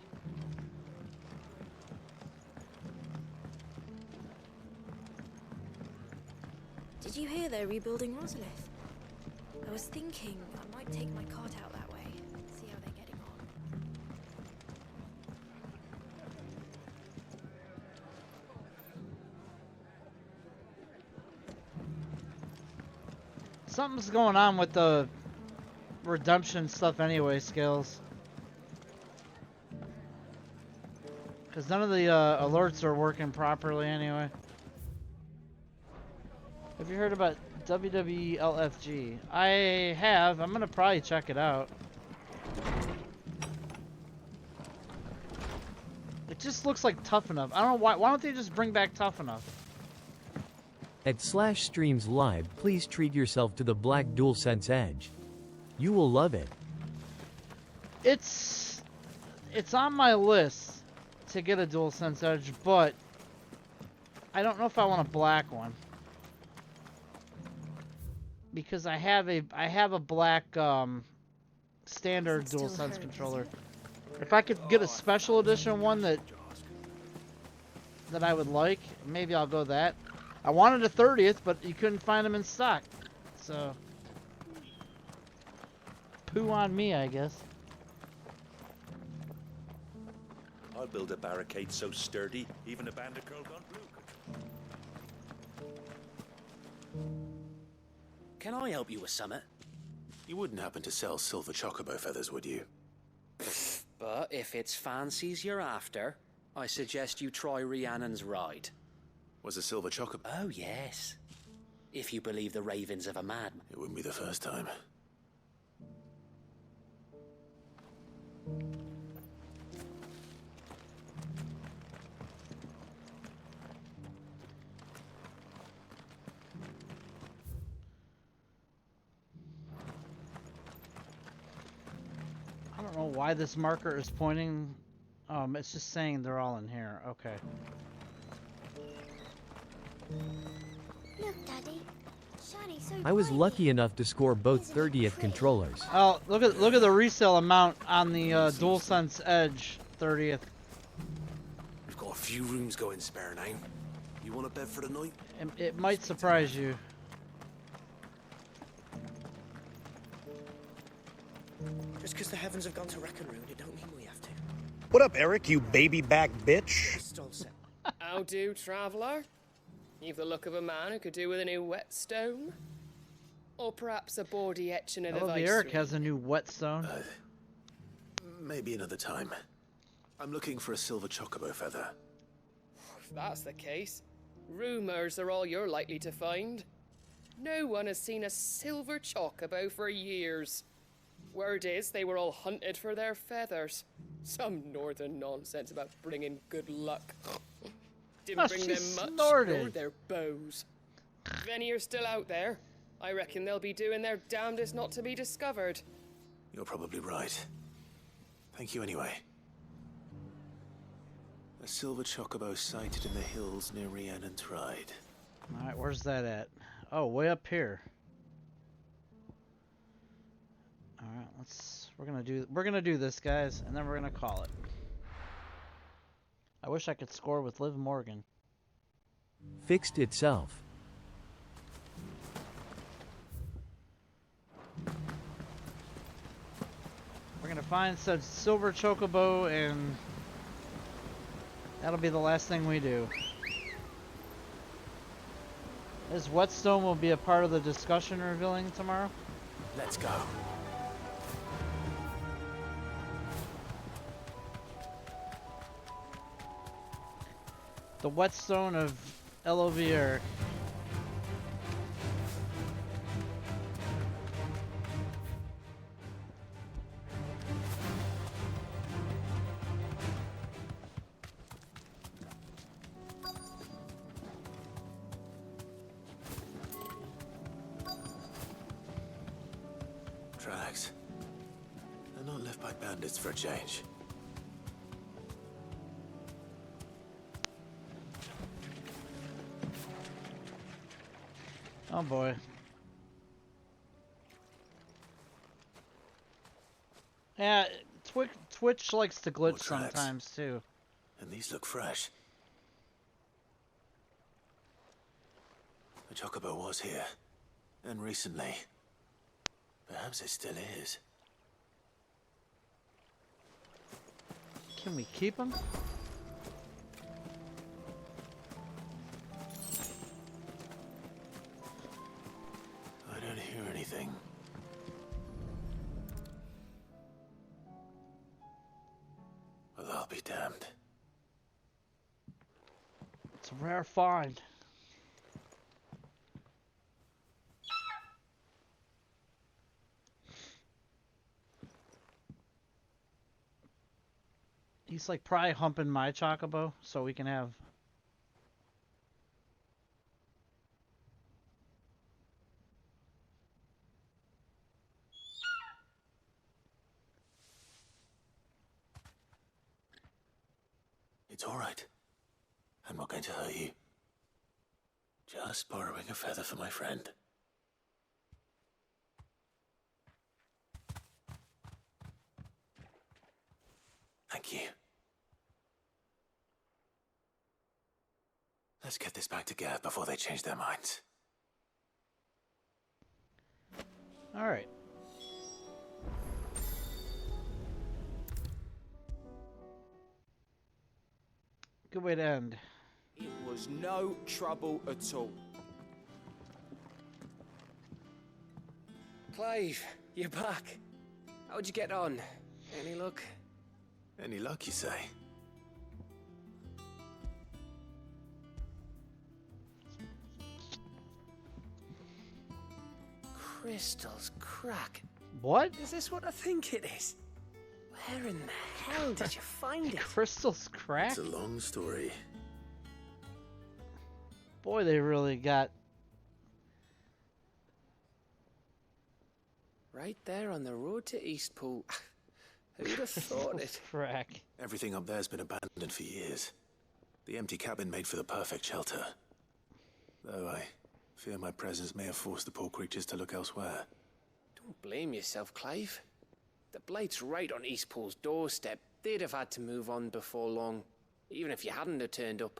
Speaker 5: Did you hear they're rebuilding Rosalith? I was thinking I might take my cart out that way, see how they're getting on.
Speaker 1: Something's going on with the redemption stuff anyway, Scales. Because none of the alerts are working properly anyway. Have you heard about WWE LFG? I have. I'm gonna probably check it out. It just looks like Tough Enough. I don't know why. Why don't they just bring back Tough Enough?
Speaker 11: At SlashStreamsLive, please treat yourself to the black DualSense Edge. You will love it.
Speaker 1: It's on my list to get a DualSense Edge, but I don't know if I want a black one. Because I have a black standard DualSense controller. If I could get a special edition one that I would like, maybe I'll go that. I wanted a 30th, but you couldn't find them in stock. So poo on me, I guess.
Speaker 22: I'll build a barricade so sturdy, even a band of Curl Gone Blue could.
Speaker 23: Can I help you with something?
Speaker 2: You wouldn't happen to sell silver chocobo feathers, would you?
Speaker 23: But if it's fancies you're after, I suggest you try Rhiannon's ride.
Speaker 2: Was a silver chocobo?
Speaker 23: Oh, yes. If you believe the ravings of a madman.
Speaker 2: It wouldn't be the first time.
Speaker 1: I don't know why this marker is pointing. It's just saying they're all in here. Okay.
Speaker 19: Look, Daddy. Shining so
Speaker 11: I was
Speaker 19: brightly.
Speaker 11: lucky enough to score both 30th controllers.
Speaker 1: Oh, look at the resale amount on the DualSense Edge 30th.
Speaker 2: We've got a few rooms going spare now. You want a bed for the night?
Speaker 1: It might surprise you.
Speaker 3: Just because the heavens have gone to rack and ruin, it don't mean we have to.
Speaker 8: What up, Eric, you baby back bitch?
Speaker 24: How do, traveller? You've the look of a man who could do with a new whetstone. Or perhaps a bawdy etching of
Speaker 1: Oh, Eric has a new whetstone.
Speaker 2: Maybe another time. I'm looking for a silver chocobo feather.
Speaker 24: If that's the case, rumours are all you're likely to find. No one has seen a silver chocobo for years. Word is they were all hunted for their feathers. Some northern nonsense about bringing good luck. Didn't bring them much, nor their bows. If any are still out there, I reckon they'll be doing their damnedest not to be discovered.
Speaker 2: You're probably right. Thank you anyway. A silver chocobo sighted in the hills near Rhiannon's Ride.
Speaker 1: Alright, where's that at? Oh, way up here. Alright, we're gonna do this, guys, and then we're gonna call it. I wish I could score with Liv Morgan.
Speaker 11: Fixed itself.
Speaker 1: We're gonna find said silver chocobo, and that'll be the last thing we do. This whetstone will be a part of the discussion revealing tomorrow.
Speaker 2: Let's go.
Speaker 1: The whetstone of Elovier.
Speaker 2: Tracks. They're not left by bandits for a change.
Speaker 1: Oh boy. Yeah, Twitch likes to glitch sometimes too.
Speaker 2: And these look fresh. The chocobo was here. And recently. Perhaps it still is.
Speaker 1: Can we keep him?
Speaker 2: I don't hear anything. Well, I'll be damned.
Speaker 1: It's a rare find. He's like probably humping my chocobo so we can have.
Speaker 2: It's all right. I'm not going to hurt you. Just borrowing a feather for my friend. Thank you. Let's get this back to Gav before they change their minds.
Speaker 1: All right. Good way to end.
Speaker 3: It was no trouble at all.
Speaker 15: Clive, you're back. How'd you get on? Any luck?
Speaker 2: Any luck, you say?
Speaker 15: Crystals crack.
Speaker 1: What?
Speaker 15: Is this what I think it is? Where in the hell did you find it?
Speaker 1: Crystals crack?
Speaker 2: It's a long story.
Speaker 1: Boy, they really got...
Speaker 15: Right there on the road to Eastpool. Who'd have thought it?
Speaker 1: Crack.
Speaker 2: Everything up there's been abandoned for years. The empty cabin made for the perfect shelter. Though I fear my presence may have forced the poor creatures to look elsewhere.
Speaker 15: Don't blame yourself, Clive. The Blight's right on Eastpool's doorstep. They'd have had to move on before long, even if you hadn't have turned up.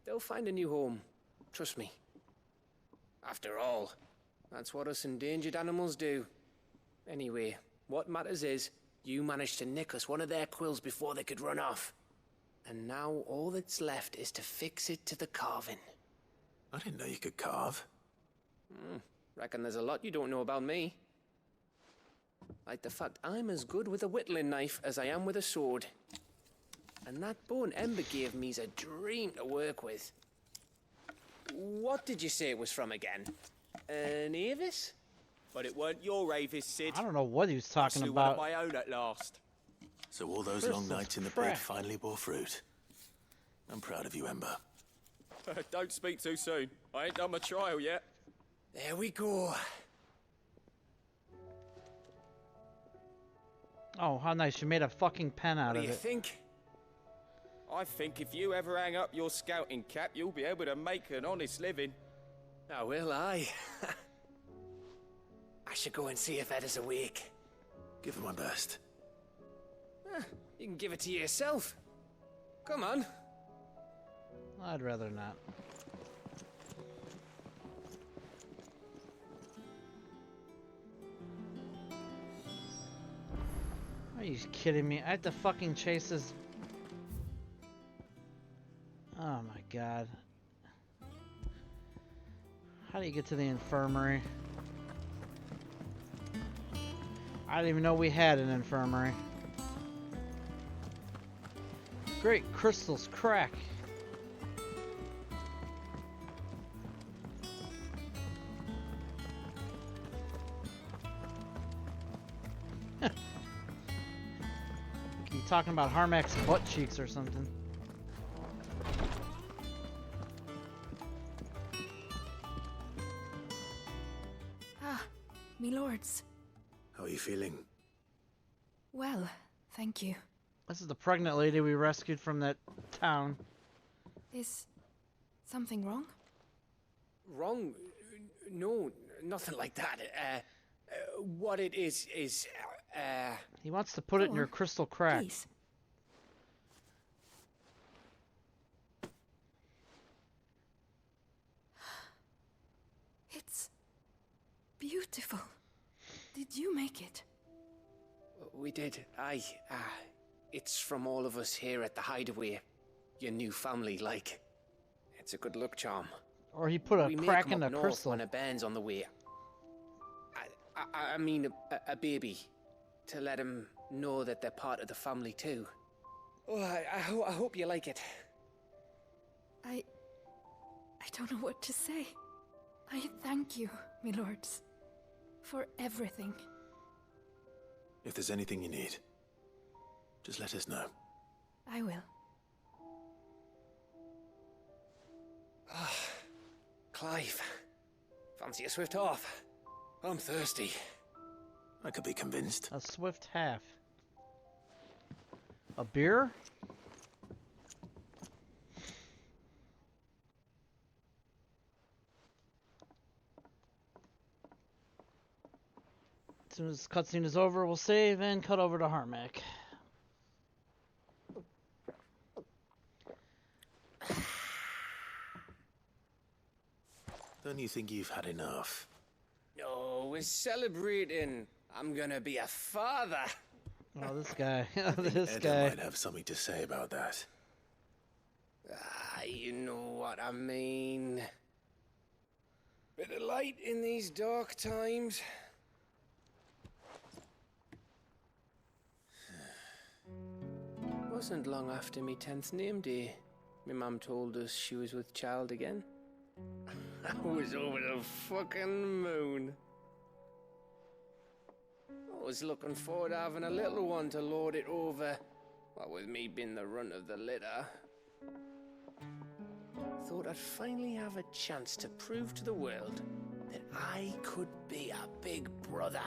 Speaker 15: They'll find a new home. Trust me. After all, that's what us endangered animals do. Anyway, what matters is, you managed to nick us one of their quills before they could run off. And now all that's left is to fix it to the carving.
Speaker 2: I didn't know you could carve.
Speaker 15: Reckon there's a lot you don't know about me. Like the fact I'm as good with a whittling knife as I am with a sword. And that bone Ember gave me's a dream to work with. What did you say it was from again? An Avis?
Speaker 3: But it weren't your Avis, Sid.
Speaker 1: I don't know what he was talking
Speaker 3: I slew
Speaker 1: about.
Speaker 3: one of my own at last.
Speaker 2: So all those long nights in the bed finally bore fruit. I'm proud of you, Ember.
Speaker 3: Don't speak too soon. I ain't done my trial yet.
Speaker 15: There we go.
Speaker 1: Oh, how nice. You made a fucking pen out
Speaker 3: What
Speaker 1: of
Speaker 3: do you
Speaker 1: it.
Speaker 3: think? I think if you ever hang up your scouting cap, you'll be able to make an honest living.
Speaker 15: Now will I. I should go and see if Ed is awake.
Speaker 2: Give it my best.
Speaker 15: You can give it to yourself. Come on,
Speaker 1: I'd rather not. Are you kidding me? I have to fucking chase this. Oh my god. How do you get to the infirmary? I didn't even know we had an infirmary. Great, crystals crack. You talking about Harmach's butt cheeks or something?
Speaker 5: Ah, me lords.
Speaker 2: How are you feeling?
Speaker 5: Well, thank you.
Speaker 1: This is the pregnant lady we rescued from that town.
Speaker 5: Is something wrong?
Speaker 15: Wrong? No, nothing like that. What it is,
Speaker 1: He wants to put it in your crystal crack.
Speaker 5: Please. It's beautiful. Did you make it?
Speaker 15: We did. It's from all of us here at the Hideaway. Your new family, like. It's a good luck charm.
Speaker 1: Or he put a crack in the crystal.
Speaker 15: When a band's on the way. I mean, a baby. To let him know that they're part of the family too. Oh, I hope you like it.
Speaker 5: I don't know what to say. I thank you, my lords, for everything.
Speaker 2: If there's anything you need, just let us know.
Speaker 5: I will.
Speaker 15: Clive, fancy a swift half? I'm thirsty.
Speaker 2: I could be convinced.
Speaker 1: A swift half. A beer? As soon as this cutscene is over, we'll save and cut over to Harmach.
Speaker 2: Don't you think you've had enough?
Speaker 15: No, we're celebrating. I'm gonna be a father.
Speaker 1: Oh, this guy.
Speaker 2: This guy might have something to say about that.
Speaker 15: You know what I mean. Bit of light in these dark times. Wasn't long after me 10th name day, my mum told us she was with child again. I was over the fucking moon. I was looking forward to having a little one to lord it over, what with me being the runt of the litter. Thought I'd finally have a chance to prove to the world that I could be a big brother.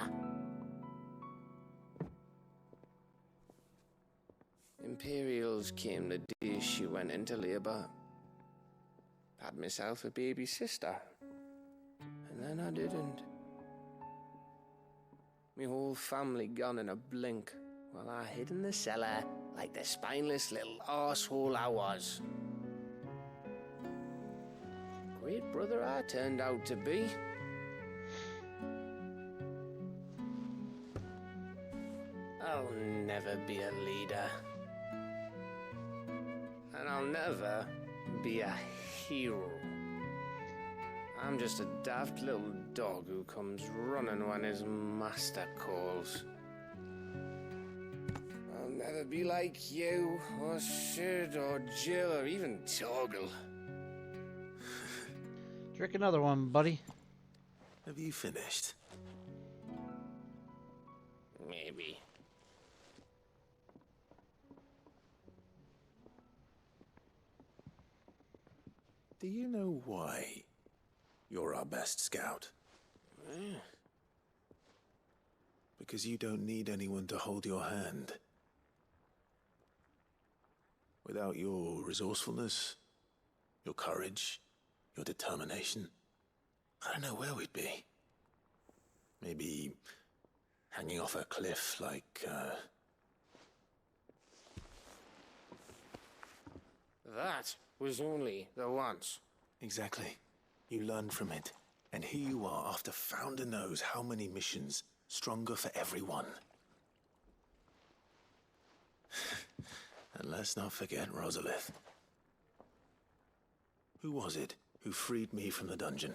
Speaker 15: Imperials came the day she went into labour. Had myself a baby sister, and then I didn't. My whole family gone in a blink, while I hid in the cellar like the spineless little arsehole I was. Great brother I turned out to be. I'll never be a leader. And I'll never be a hero. I'm just a daft little dog who comes running when his master calls. I'll never be like you, or Sid, or Jill, or even Torgal.
Speaker 1: Drink another one, buddy.
Speaker 2: Have you finished?
Speaker 15: Maybe.
Speaker 2: Do you know why you're our best scout? Because you don't need anyone to hold your hand. Without your resourcefulness, your courage, your determination, I don't know where we'd be. Maybe hanging off a cliff like,
Speaker 15: That was only the once.
Speaker 2: Exactly. You learned from it. And here you are after Founder knows how many missions, stronger for everyone. And let's not forget Rosalith. Who was it who freed me from the dungeon?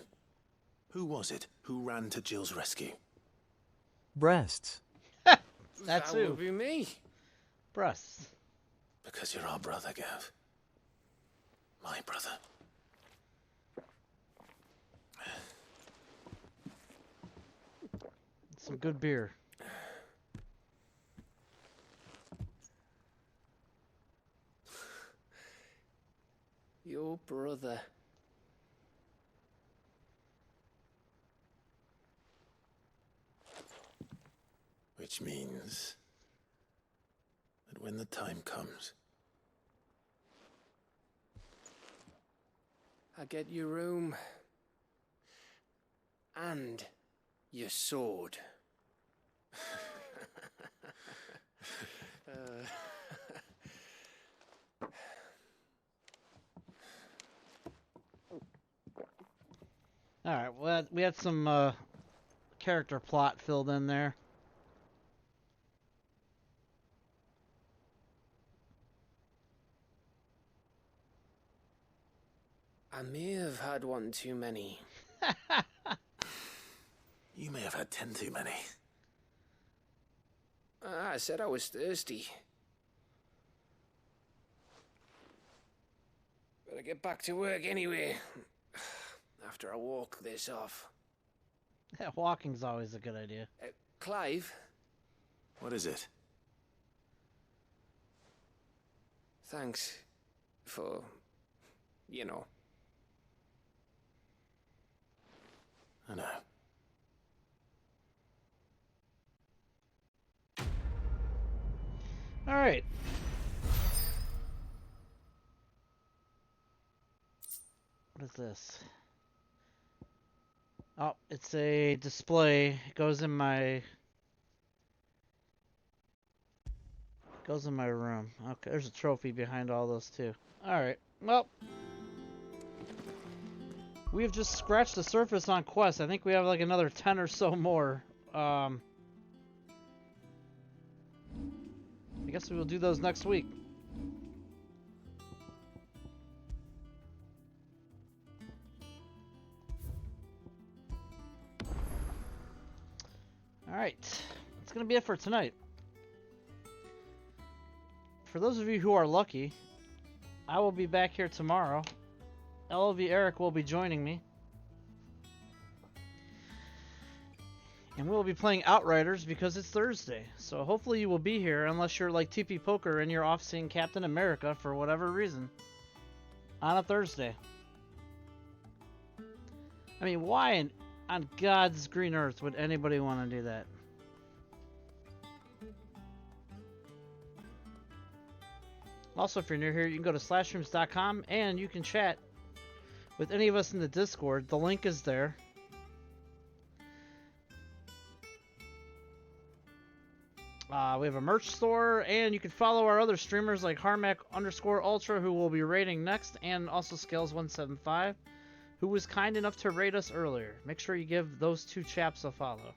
Speaker 2: Who was it who ran to Jill's rescue?
Speaker 11: Breasts.
Speaker 1: That's
Speaker 15: that
Speaker 1: who.
Speaker 15: would be me.
Speaker 1: Breasts.
Speaker 2: Because you're our brother, Gav. My brother.
Speaker 1: Some good beer.
Speaker 15: Your brother.
Speaker 2: Which means that when the time comes,
Speaker 15: I get your room. And your sword.
Speaker 1: Alright, well, we had some character plot filled in there.
Speaker 15: I may have had one too many.
Speaker 2: you may have had 10 too many.
Speaker 15: I said I was thirsty. Better get back to work anyway. After I walk this off.
Speaker 1: Yeah, walking's always a good idea.
Speaker 15: Clive?
Speaker 2: What is it?
Speaker 15: Thanks for, you know.
Speaker 2: I know.
Speaker 1: All right. What is this? Oh, it's a display. It goes in my room. Okay, there's a trophy behind all those too. All right. Well, we've just scratched the surface on quests. I think we have like another 10 or so more. I guess we will do those next week. Alright, that's going to be it for tonight. For those of you who are lucky, I will be back here tomorrow. LOV Eric will be joining me. And we'll be playing Outriders because it's Thursday. So hopefully you will be here unless you're like TP Poker and you're off seeing Captain America for whatever reason. On a Thursday. I mean, why on God's green earth would anybody want to do that? Also, if you're new here, you can go to SlashStreams.com and you can chat with any of us in the Discord. The link is there. We have a merch store, and you can follow our other streamers like Harmac_Ultra, who will be raiding next, and also Scales175, who was kind enough to raid us earlier. Make sure you give those two chaps a follow.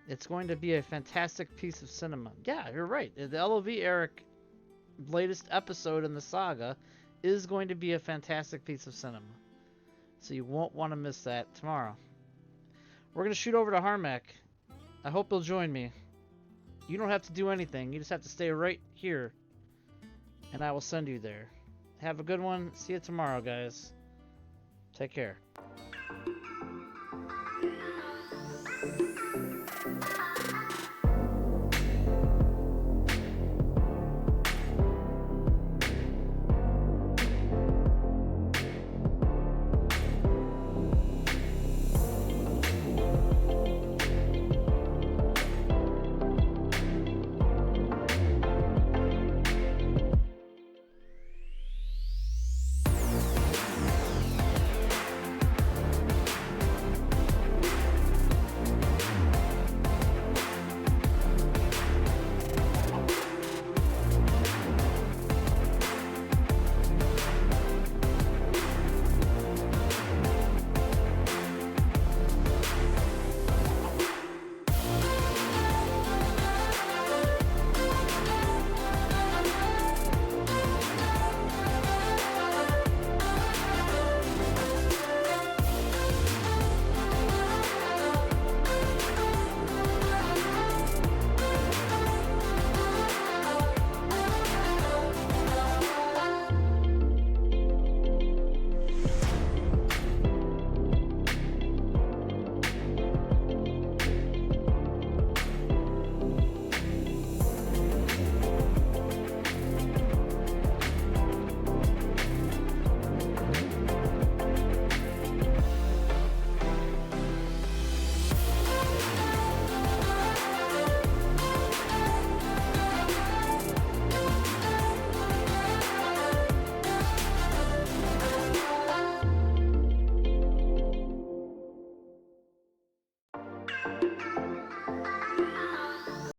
Speaker 1: It's going to be a fantastic piece of cinema. Yeah, you're right. The LOV Eric latest episode in the saga is going to be a fantastic piece of cinema. So you won't want to miss that tomorrow. We're going to shoot over to Harmac. I hope you'll join me. You don't have to do anything. You just have to stay right here. And I will send you there. Have a good one. See you tomorrow, guys. Take care.